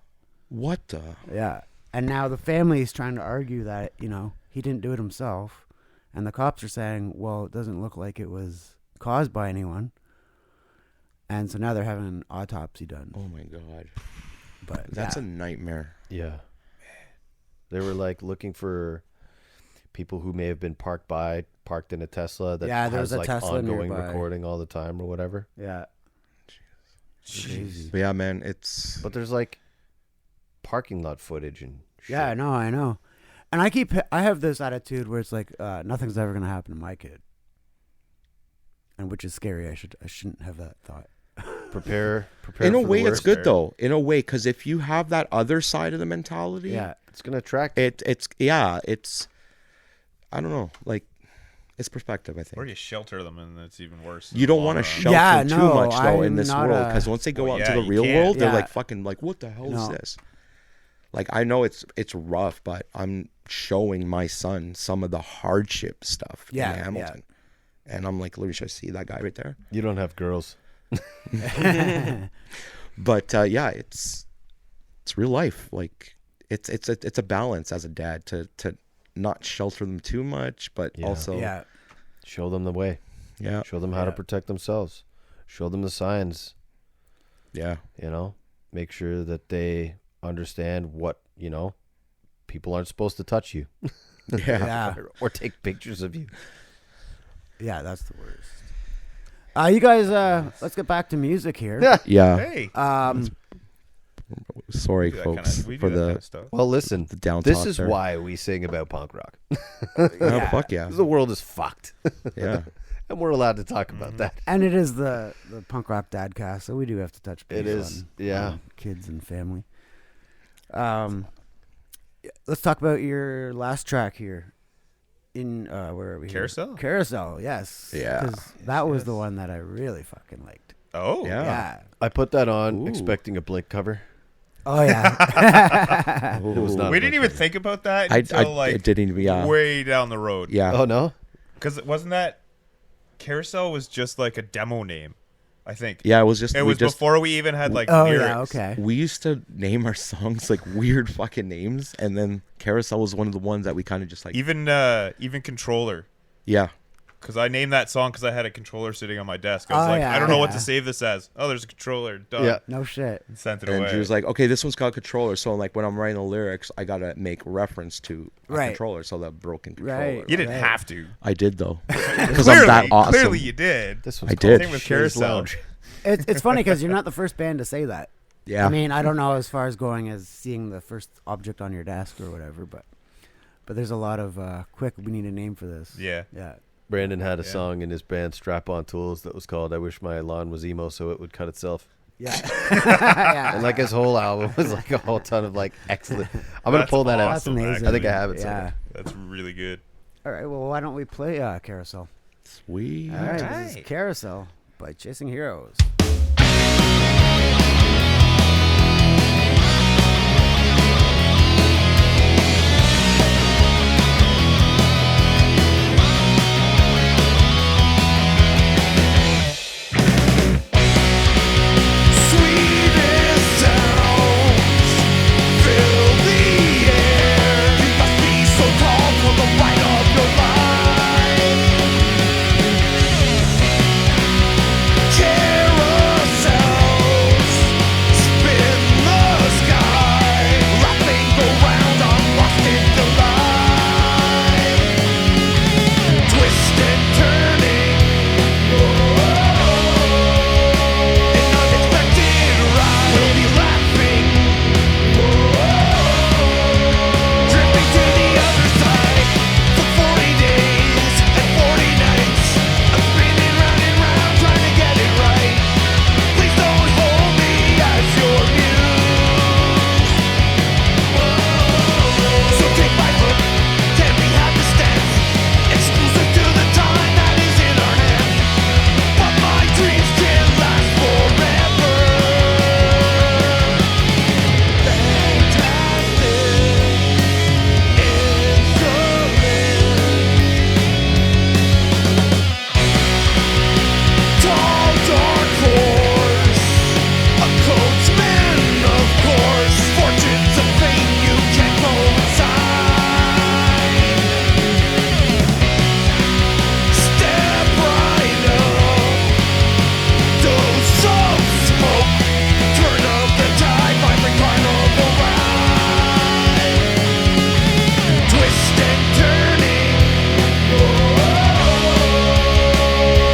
What the? Yeah. And now the family is trying to argue that, he didn't do it himself. And the cops are saying, well, it doesn't look like it was caused by anyone. And so now they're having an autopsy done. Oh my god! But That's a nightmare. Yeah. They were like looking for people who may have been parked in a Tesla that Yeah, there has was a like Tesla ongoing nearby. recording all the time or whatever. Yeah. But yeah, man, it's But there's like parking lot footage and shit. Yeah, I know. And I have this attitude where it's like, nothing's ever going to happen to my kid. And which is scary. I shouldn't have that thought. Prepare in a for the way, it's worst. good though. In a way, because if you have that other side of the mentality, Yeah. It's gonna attract it's I don't know, like it's perspective. I think Or you shelter them, and it's even worse. you don't want to show. shelter Yeah, too no, much though in I'm this not world, a- because once they go Well, out yeah, into the you real can't. world, they're Yeah. like fucking like, what the hell is No. this? Like, I know it's rough, but I'm showing my son some of the hardship stuff Yeah, in Hamilton, and I'm like, Louis, should I see that guy right there? You don't have girls. But yeah, it's real life. Like it's a balance as a dad to not shelter them too much, but Yeah. also Yeah. Show them the way. yeah, Show them how to Yeah. protect themselves. Show them the signs. yeah, Make sure that they understand what, people aren't supposed to touch you yeah. Yeah. or take pictures of you. Yeah, that's the worst. You guys, let's get back to music here. Yeah. Hey. Sorry, We do that folks, kinda- we do for that the kinda stuff. Well, listen, the down this talk is there. why we sing about punk rock. Oh, fuck yeah, The world is fucked. yeah. And we're allowed to talk about that. And it is the punk rock dadcast, so we do have to touch base It is, on, yeah. on kids and family. Let's talk about your last track here. In where are we? here? Carousel? Carousel, yes. Yeah. 'Cause that was the one that I really fucking liked. Oh. Yeah. Yeah. I put that on Ooh. expecting a Blink cover. Oh yeah. It was not. We a didn't Blink even cover. think about that I until like it didn't even, yeah, way down the road. yeah. Oh no. Because wasn't that Carousel was just like a demo name I think. Yeah, it was just It was before we even had like Oh lyrics. yeah, okay. we used to name our songs like weird fucking names, and then Carousel was one of the ones that we kind of just like. Even Controller. Yeah, Because I named that song because I had a controller sitting on my desk. I was Oh, like, yeah, I don't know what yeah. to save this as. Oh, there's a controller. Done. Yeah. No shit. Sent it and away. Drew's like, okay, this one's got controller, so like when I'm writing the lyrics, I gotta make reference to a Right. controller, so that broken controller. Right. you didn't Right. have to. I did though, because I'm that awesome. Clearly you did. This was I did. Same with Shares Carousel. Lounge. It's funny because you're not the first band to say that. Yeah, I mean, I don't know as far as going as seeing the first object on your desk or whatever, but there's a lot of quick. We need a name for this. Yeah. Yeah. Brandon had a Yeah. song in his band Strap On Tools that was called "I Wish My Lawn Was Emo So It Would Cut Itself." Yeah. Yeah. And like his whole album was like a whole ton of like excellent. I'm gonna That's pull that out. That's amazing. I think I have it Yeah. somewhere. That's really good. All right. Well, why don't we play Carousel? sweet. All right. This Alright. is Carousel by Chasing Heroes. Sweetest sounds fill the air. You must be so tall for the ride of your life. Carousels spin the sky, wrapping around. I'm lost in delight. Twist and turning. An unexpected ride. We'll be laughing, drifting to the other side for 40 days and 40 nights. I'm spinning round and round trying to get it right. Please don't hold me as your muse. So take my hook, can we have the stance? Exclusive to the time that is in our hands. But my dreams can last forever. Fantastic instrument. Tall, dark horse, a coachman, of course. Fortunes of fame you can coincide. Step right up, dose of smoke, turn up the tide, vibrant carnival ride. Twist and turning,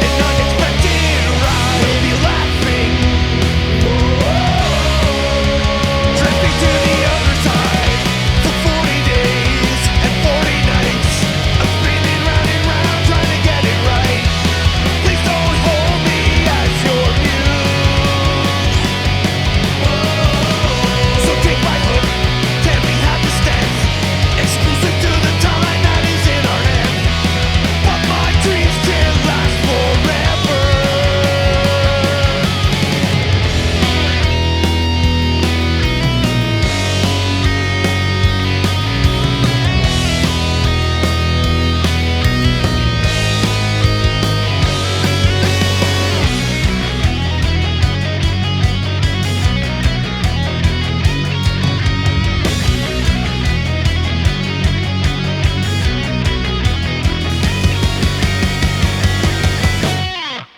an unexpected ride. We'll be laughing, drifting to the other side for 40 days and 40 nights. I'm spinning round and round trying to get it right. Please don't hold me as your muse. So take my hook, can we have the stance? Exclusive to the time that is in our hands. But my dreams can last forever.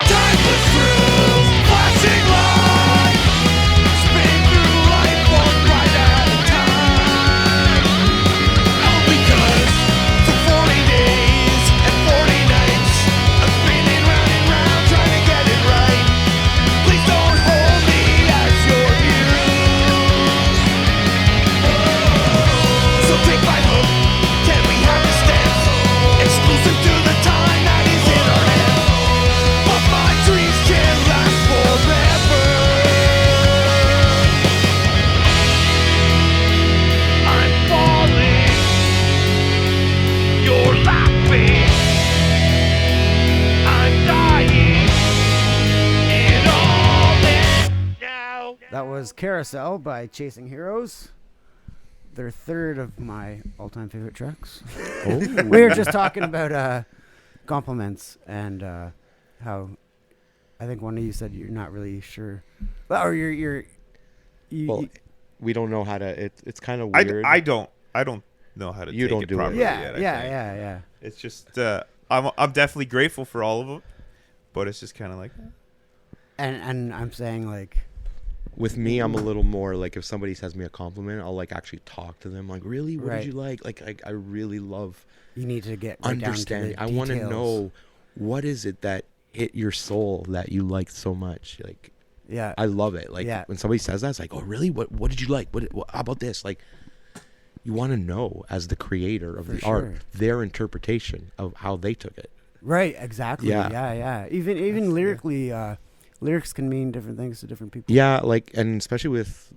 Timeless thrills, flashing lights, spin through life one ride at a time. All because for 40 days and 40 nights, I'm spinning round and round trying to get it right. Please don't hold me as your muse. So take my hook, can we have a stance? Exclusive to the time that is in our hands. But my dreams can last forever. I'm falling, you're laughing. I'm dying. It all ends now. That was Carousel by Chasing Heroes. Their third of my all-time favorite tracks. We were just talking about compliments and how I think one of you said you're not really sure, or you We don't know how to. It's kind of I weird. don't know how to You take don't it do it. properly yeah, yet, I yeah, think. yeah. It's just I'm definitely grateful for all of them, but it's just kind of like And I'm saying like, With me, I'm a little more like if somebody says me a compliment, I'll like actually talk to them. Like, really, what Right. did you like? Like, I really love you need to get right understanding. down to the I want to details. know what is it that hit your soul that you liked so much. Like, Yeah, I love it. Like Yeah. when somebody says that, it's like, oh, really? What did you like? What how about this? Like, you want to know as the creator of For the art sure. their interpretation of how they took it. right, exactly. Yeah. Yeah. Even lyrically, lyrics can mean different things to different people. Yeah, like, and especially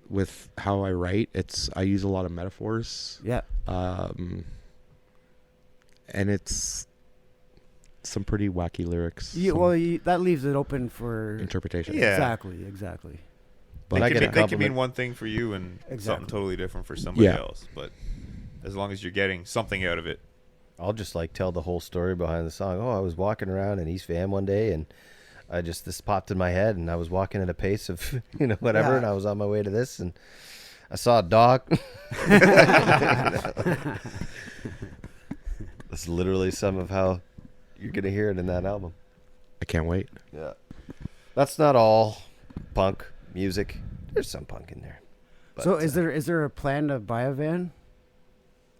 with how I write, I use a lot of metaphors. Yeah, And it's some pretty wacky lyrics. yeah. some Well, that leaves it open for interpretation. Yeah. exactly. But I they get a can mean compliment. one thing for you and Exactly. something totally different for somebody Yeah. else. But as long as you're getting something out of it, I'll just like tell the whole story behind the song. Oh, I was walking around in East Van one day, and this popped in my head, and I was walking at a pace of whatever, Yeah. and I was on my way to this, and I saw a dog. That's literally some of how you're gonna hear it in that album. I can't wait. Yeah, that's not all punk music. There's some punk in there. But, So is there a plan to buy a van?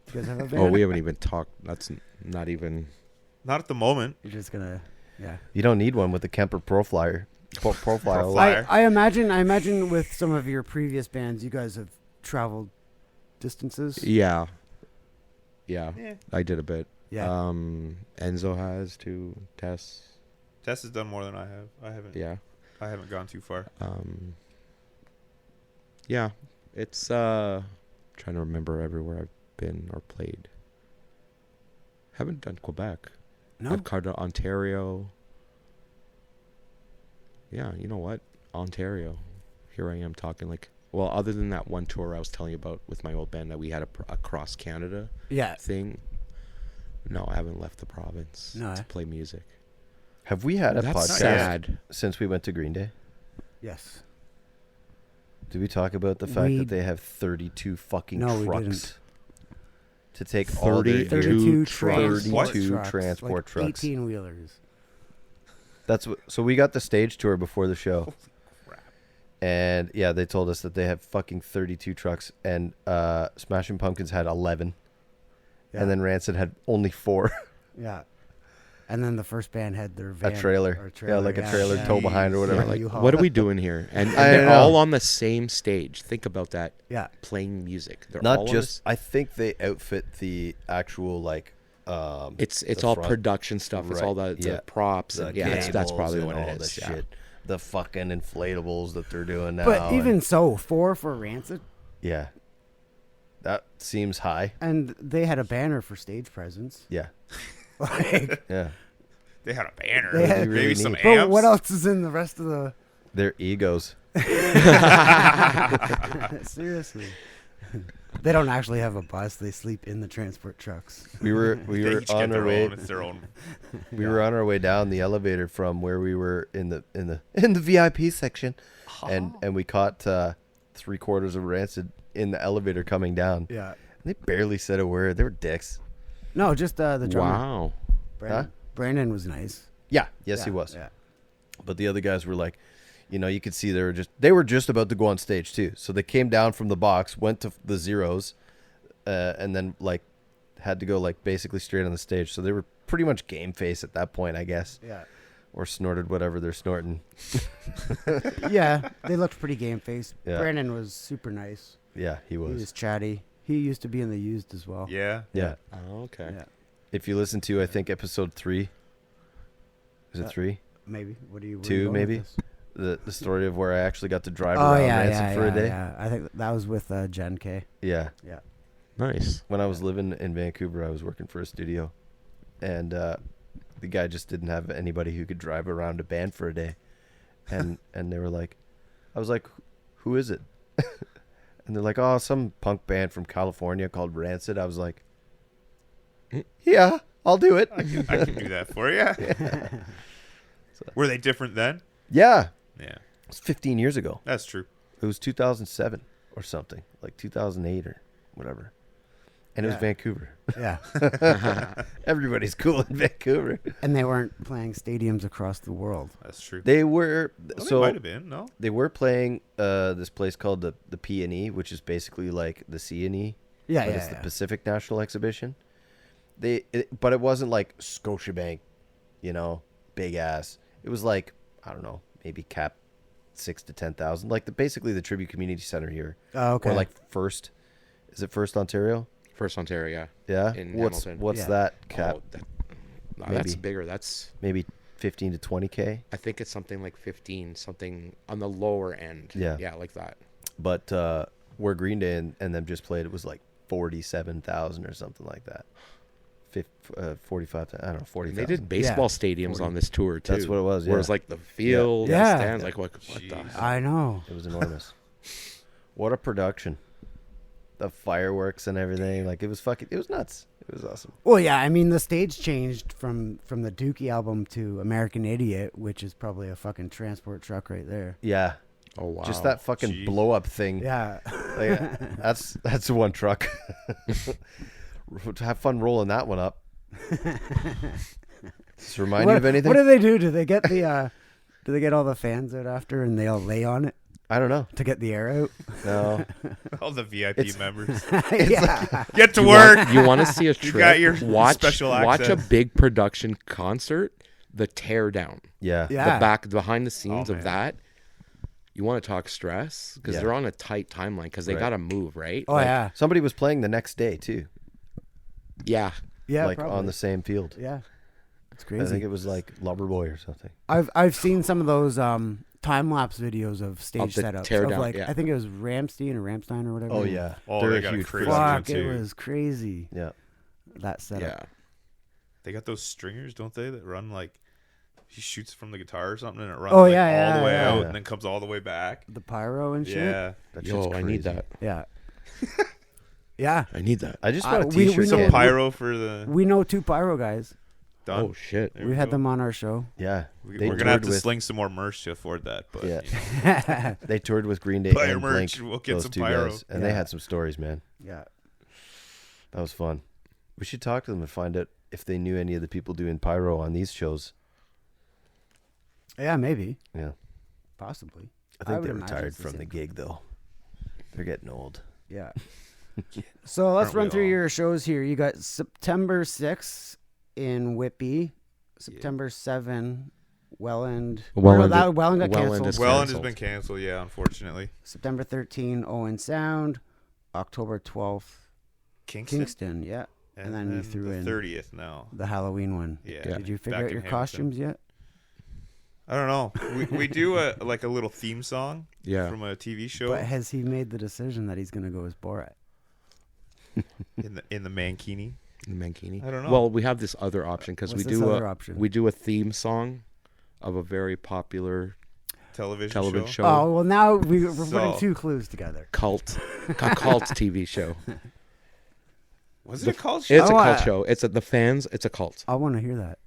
You guys have a van? Oh, we haven't even talked. That's not even. not at the moment. You're just gonna, yeah. You don't need one with the Kemper profile. Profile. I imagine with some of your previous bands, you guys have traveled distances. Yeah. Yeah. I did a bit. Yeah. Enzo has too. Tess. Tess has done more than I have. Yeah. I haven't gone too far. Yeah. It's trying to remember everywhere I've been or played. Haven't done Quebec. No. I've covered Ontario. Yeah, you know what? Ontario. Here I am talking like. Well, other than that one tour I was telling you about with my old band that we had a cross Canada Yeah. thing. No, I haven't left the province No, to eh? play music. Have we had a That's podcast sad. since we went to Green Day? Yes. Did we talk about the fact We- that they have 32 fucking No, we trucks didn't. to take all their 32 32 trucks. transport trucks. 18 wheelers. That's what. So we got the stage tour before the show, Holy crap. and yeah, they told us that they have fucking 32 trucks, and Smashing Pumpkins had 11, Yeah. and then Rancid had only 4. Yeah. And then the first band had their A van. trailer. or Yeah, like a trailer yeah. tow behind or whatever. Yeah, like, U-Haul. what are we doing here? And I they're know. all on the same stage. Think about that. Yeah. Playing music. They're all Not on just. I think they outfit the actual like. It's the all front. production stuff. It's all the Yeah. props. The And yeah, that's cables probably and what all it the is. Yeah. shit. The fucking inflatables that they're doing now. But even and- so, 4 for Rancid. yeah, that seems high. And they had a banner for stage presence. Yeah, Like, yeah. They had a banner. They had- Maybe really some neat. but amps. what else is in the rest of the... Their egos. Seriously. They don't actually have a bus. They sleep in the transport trucks. We were They each get on our their way. own. It's their own. We were on our way down the elevator from where we were in the VIP section, and we caught 3/4 of Rancid in the elevator coming down. Yeah. They barely said a word. They were dicks. No, just the drummer. Wow. Brandon. Huh? Brandon was nice. Yeah, yes, Yeah, he was. Yeah. But the other guys were like, you could see they were just about to go on stage too. So they came down from the box, went to the zeros, and then like had to go like basically straight on the stage. So they were pretty much game face at that point, I guess, Yeah. or snorted whatever they're snorting. Yeah. They looked pretty game faced. Yeah. Brandon was super nice. Yeah, he He was. was chatty. He used to be in the Used as well. Yeah. Yeah. Oh, okay. Yeah. If you listen to, I think episode 3. Is it 3? Maybe. What do you? where 2 you going with maybe? this? The story of where I actually got to drive Oh around yeah, Rancid yeah, for yeah, a day. yeah. I think that was with Jen K. Yeah. Yeah. Nice. When I was living in Vancouver, I was working for a studio, and the guy just didn't have anybody who could drive around a band for a day, and they were like, I was like, who is it? And they're like, oh, some punk band from California called Rancid. I was like, yeah, I'll do it. I can do that for you. Were they different then? Yeah, Yeah, it was 15 years ago. that's true. It was 2007 or something, like 2008 or whatever. And it was Yeah. Vancouver. Yeah. Everybody's cool in Vancouver. And they weren't playing stadiums across the world. That's true. They were Well, so they might have been. No. they were playing this place called the P&E, which is basically like the C&E. Yeah, but yeah, it's the yeah. Pacific National Exhibition. But it wasn't like Scotiabank, big ass. It was like, I don't know, maybe cap 6 to 10,000, like basically the Tribute Community Center here. Oh, okay. Or like First, is it First Ontario? First Ontario, Yeah. In What's Hamilton. Yeah. that cap? That's Maybe. bigger. That's Maybe 15 to 20K. I think it's something like 15, something on the lower end. Yeah. Yeah, like that. But where Green Day and them just played, it was like 47,000 or something like that. 45, I don't know, 40,000. They did baseball stadiums on this tour too. That's what it was, Whereas yeah. like the field, Yeah. the stands, like what the Jeez. I know. It was enormous. What a production. The fireworks and everything. Like, it was nuts. It was awesome. Well, yeah, I mean, the stage changed from the Dookie album to American Idiot, which is probably a fucking transport truck right there. Yeah. Oh wow. Just that fucking Jeez. blow up thing. Yeah. Like, that's one truck. Have fun rolling that one up. Does it remind you of anything? What do they do? Do they get the do they get all the fans out after and they all lay on it I don't know. to get the air out? No. All the VIP It's- members. Yeah. Get to work. You want to see a trip? got your watch special watch a access. big production concert, the tear down, Yeah. Yeah. the back behind the scenes Oh, of man. that. You want to talk stress because Yeah. they're on a tight timeline because they Right. got to move, right? Oh Like, yeah. Somebody was playing the next day, too. yeah. Yeah. like, probably. on the same field. Yeah. It's I crazy. think it was like Loverboy or something. I've seen some of those time lapse videos of stage the setups tear of down, like yeah. I think it was Ramstein or Ramstein or whatever. Oh, yeah. Oh, They're they a got a huge crazy production. Fuck! It too. was crazy. Yeah. That setup. Yeah. They got those stringers, don't they? That run like he shoots from the guitar or something, and it runs Oh, like, yeah, all yeah, the way yeah. out Yeah. and then comes all the way back. The pyro and shit. Yeah, That Yo, shit's I need crazy. that. Yeah. Yeah. I need that. I just bought a we t-shirt. know- some kit. pyro for the We know 2 pyro guys. done. Oh shit. There We had go. them on our show. Yeah. We're They gonna have toured to with- sling some more merch to afford that. But Yeah. Yeah. They toured with Green Day Buy your and merch, Blink. we'll get those some two pyro. guys, and they Yeah. had some stories, man. Yeah. That was fun. We should talk to them and find out if they knew any of the people doing pyro on these shows. Yeah, maybe. Yeah. Possibly. I think would they imagine retired it's the from the same gig, though. They're getting old. Yeah. So let's Aren't run we through all? your shows here. You got September 6th in Whitby, September 7, Welland. Welland- Welland got Welland canceled. is- Welland has canceled. been canceled. Yeah, unfortunately. September 13, Owen Sound. October 12th, Kingston. Kingston. Yeah. And then you threw the in 30th now. the Halloween one. Yeah. Yeah. Did you Back figure out in your Hamilton. costumes yet? I don't know. We do a little theme song Yeah. from a TV show But has he made the decision that he's going to go as Borat? in the Mankini. The Mankini. I don't know. Well, we have this other option because we What's this do other option? we do a theme song of a very popular Television show. Oh, well, now we're So- putting 2 clues together. Cult, a cult TV show. Was it a cult It's show? a Oh, cult show. It's the fans. It's a cult. I want to hear that.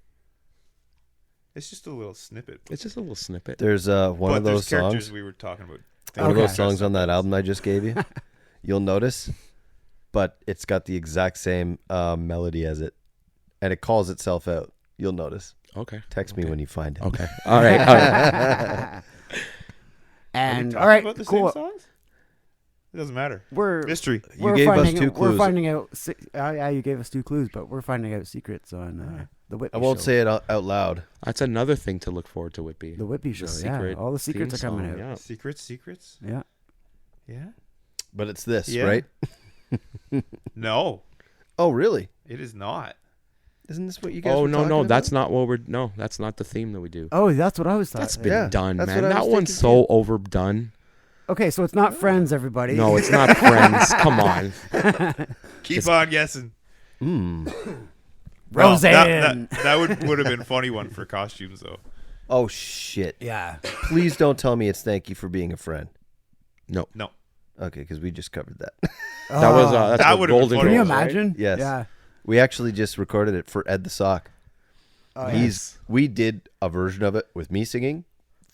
It's just a little snippet. It's just a little snippet. There's one but of there's those characters songs. we were talking about. One of Okay. those songs on that album I just gave you. You'll notice, but it's got the exact same melody as it, and it calls itself out. You'll notice. Okay. Text me when you find it. Okay. All right. All right. And Are we all right, talking about the cool. same songs? It doesn't matter. We're Mystery. You we're gave us finding 2 out, We're clues. finding out. Yeah, you gave us 2 clues, but we're finding out secrets on the Whitby I won't show. say it out loud. That's another thing to look forward to, Whitby. The Whitby show. The Yeah, secret all the secrets are theme coming song, out. Yeah. Secrets. Yeah. Yeah. But it's this, Yeah. right? No, Oh, really? it is not. Isn't this what you guys Oh were no, talking no, about? that's not what we're. No, that's not the theme that we do. Oh, that's what I was That's thought. been Yeah, done, that's man. what I That was one's thinking, so overdone. Okay, so it's not Friends, everybody. No, it's not Friends. Come on. Keep on guessing. Mm. Well, Roseanne. that would have been a funny one for costumes though. Oh, shit. Yeah. Please don't tell me it's Thank You for Being a Friend. No, No. Okay, because we just covered that. that was that's That what would've been Golden funny. Can you Girls, right? imagine? Yes. Yeah. We actually just recorded it for Ed the Sock. Oh, We did a version of it with me singing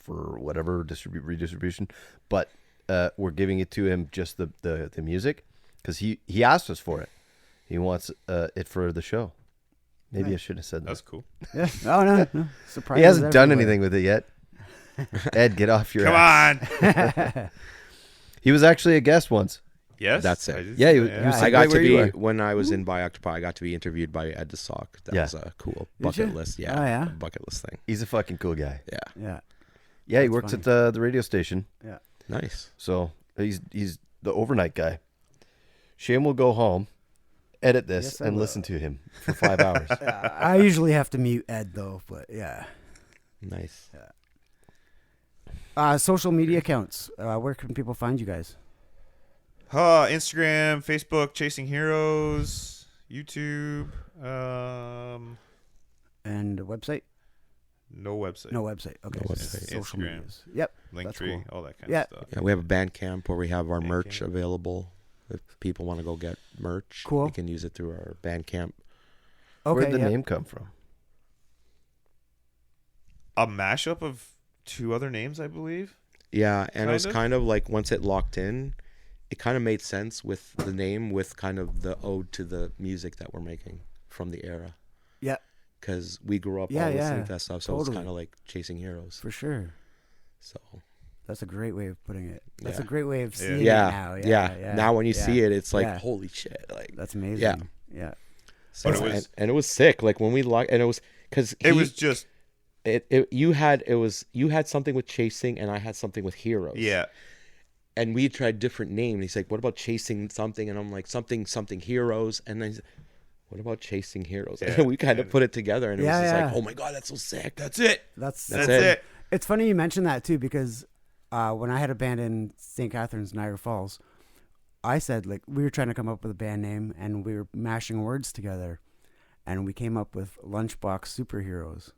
for whatever redistribution, but we're giving it to him just the music because he asked us for it. He wants it for the show. Maybe I shouldn't have said that. That's cool. Yeah. Oh no. Surprise. He hasn't done anything with it yet. Ed, get off your Come ass. on. He was actually a guest once. Yes. That's it. I just- Yeah, he was I got right to where you be are. when I was in Bioctopus. I got to be interviewed by Ed DeSock. That Yeah. was a cool Did bucket you? list. Oh, Yeah, yeah? a bucket list thing. He's a fucking cool guy. Yeah, Yeah. Yeah, he That's works funny. at the radio station, nice. so he's the overnight guy. Shane will go home, edit this, Yes, I and will. listen to him for 5 hours. I usually have to mute Ed though, but yeah. Nice. Social media accounts. Where can people find you guys? Instagram, Facebook, Chasing Heroes, YouTube. And a website? No website. No website. Okay. No so website. Social Instagram. medias. Yep. Linktree, That's cool. all that kind Yeah. of stuff. Yeah, we have a Bandcamp where we have our merch Bandcamp. available. If people want to go get merch, Cool. they can use it through our Bandcamp. Okay. Where'd the yeah. name come from? A mashup of two other names, I believe. Yeah, and it was Kind of? kind of like once it locked in, it kind of made sense with the name, with kind of the ode to the music that we're making from the era. Yeah, Because we grew up Yeah, all yeah, listening to that stuff, so totally. it's kind of like Chasing Heroes. for sure. So That's a great way of putting it. That's Yeah. a great way of Yeah. seeing yeah, it now. yeah. Now when you yeah, see it, it's like yeah. holy shit! Like That's amazing. Yeah. Yeah. so, But it was- and it was sick. Like when we locked, and it was because It was just, you had something with Chasing, and I had something with Heroes. yeah. And we tried different names. He's like, "What about Chasing something?" And I'm like, "Something Heroes." And then he's, "What about Chasing Heroes?" Yeah. And we kind of put it together, and it Yeah, was just yeah. like, "Oh my god, that's so sick!" That's it. That's That's it. it. It's funny you mentioned that too, because when I had a band in St. Catharines, Niagara Falls, I said like we were trying to come up with a band name, and we were mashing words together, and we came up with Lunchbox Superheroes.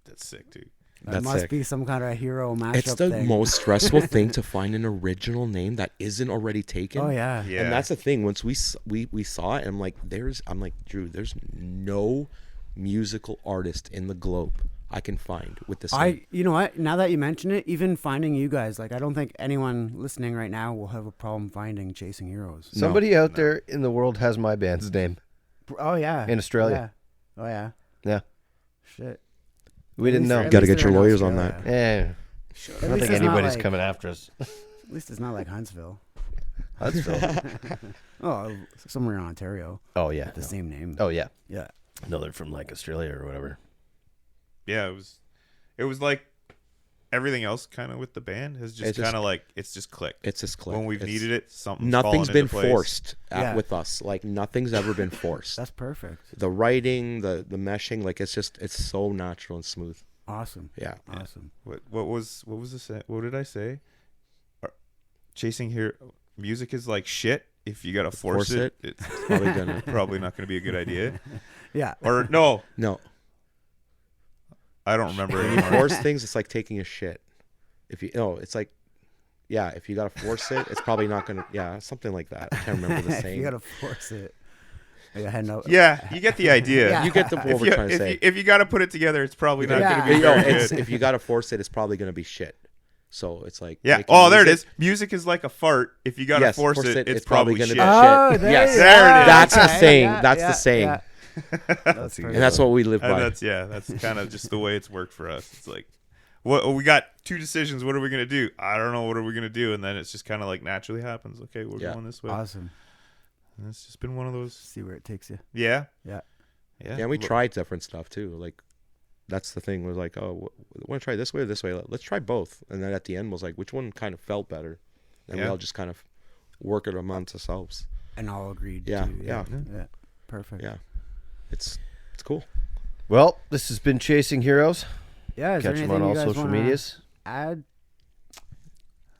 That's sick, dude. That That's must sick. be some kind of hero mashup It's the thing. most stressful thing to find an original name that isn't already taken. Oh yeah. Yeah. And that's the thing. Once we saw it, I'm like, Drew, there's no musical artist in the globe I can find with this name. You know what? Now that you mention it, even finding you guys, like I don't think anyone listening right now will have a problem finding Chasing Heroes. Somebody out there in the world has my band's name. Oh yeah. In Australia. Yeah. Oh yeah. Yeah. Shit. We didn't know. At Gotta least get your they're in lawyers on that. Australia. I At don't least think it's not anybody's like- coming after us. At least it's not like Huntsville. Huntsville. Oh, somewhere in Ontario. Oh yeah. The no. same name. Oh yeah. Yeah. No, they're from like Australia or whatever. Yeah, it was like everything else kind of with the band has just It's just- kind of like it's just clicked. It's just click. When we've It's- needed it, something's Nothing's fallen been into place. forced Yeah. with us. Like nothing's ever been forced. That's perfect. The writing, the meshing, like it's so natural and smooth. Awesome. Yeah. Awesome. What was the what did I say? Chasing here, music is like shit. If you gotta force it, it's Probably gonna probably not gonna be a good idea. Yeah. Or no, no. I don't remember When you anymore. force things, it's like taking a shit. If you it's like, yeah, if you gotta force it, it's probably not gonna. Yeah, something like that. I can't remember the If saying. you gotta force it. I had no. Yeah, you get the idea. Yeah. You get the what If we're you, trying to say. if you got to put it together, it's probably not Yeah. going to be Yo, very it's, good. if you gotta force it, it's probably gonna be shit. So it's like Yeah. making Oh, there it music- is. Music is like a fart. If you got to Yes, force force it, it, it's probably gonna shit. be Oh, shit. there, Yes. you There go. it is. That's the Okay, saying. yeah, That's yeah, the saying. yeah. That's good. And that's what we live And by. that's kind of just the way it's worked for us. It's like, we got two decisions. What are we going to do? I don't know. What are we going to do? And then it's just kind of like naturally happens. Okay, we're Yeah. going this way. Awesome. And it's just been one of those. See where it takes you. Yeah. Yeah. Yeah. Yeah, we Look, tried different stuff too. Like, that's the thing. Was like, oh, want to try this way or this way? Let's try both. And then at the end was like, which one kind of felt better? And we Yeah. all just kind of work it amongst ourselves. And all agreed. Yeah, to, yeah. Yeah. Perfect. Yeah, it's cool. Well, this has been Chasing Heroes. Yeah. Is Catch there them anything on all you guys social wanna medias. Add?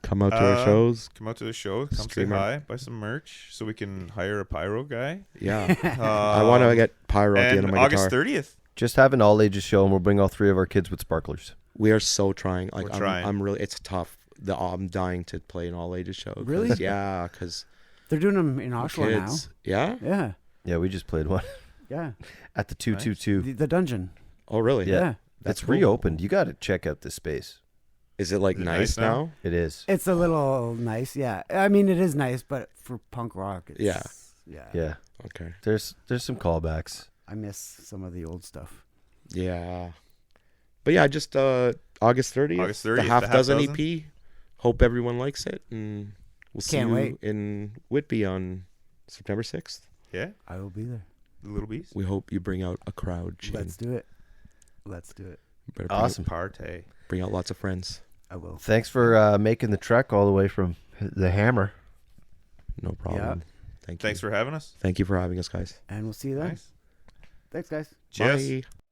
Come out to our shows. Come out to the show. Come Stream say our- hi. Buy some merch so we can hire a pyro guy. Yeah, I want to get pyro at the end of and my August guitar. 30th. Just have an all ages show, and we'll bring all three of our kids with sparklers. We are so trying. Like, We're trying. I'm really. It's tough. I'm dying to play an all ages show. 'Cause- Really? Yeah, because They're doing them in Oshawa now. kids. Yeah. Yeah. Yeah, we just played one Yeah. at the 222. The dungeon. Oh, really? Yeah. Yeah. That's It's cool. reopened. You got to check out this space. Is it like Is it nice nice now? now? It is. It's a little nice, yeah. I mean, it is nice, but for punk rock, it's, Yeah. Yeah. Okay. There's some callbacks. I miss some of the old stuff. Yeah. But yeah, just August 30th. August 30th, The the Half Half Dozen Dozen. EP. Hope everyone likes it, and we'll see Can't you wait. in Whitby on September 6th. Yeah, I will be there. the Little Bees. We hope you bring out a crowd, Shane. Let's do it. Let's do it. Better Awesome. Partay. Bring out lots of friends. I will. Thanks for making the trek all the way from the Hammer. No problem. Thank you. Thanks for having us. Thank you for having us, guys. And we'll see you then. Nice. Thanks, guys. Cheers. Bye.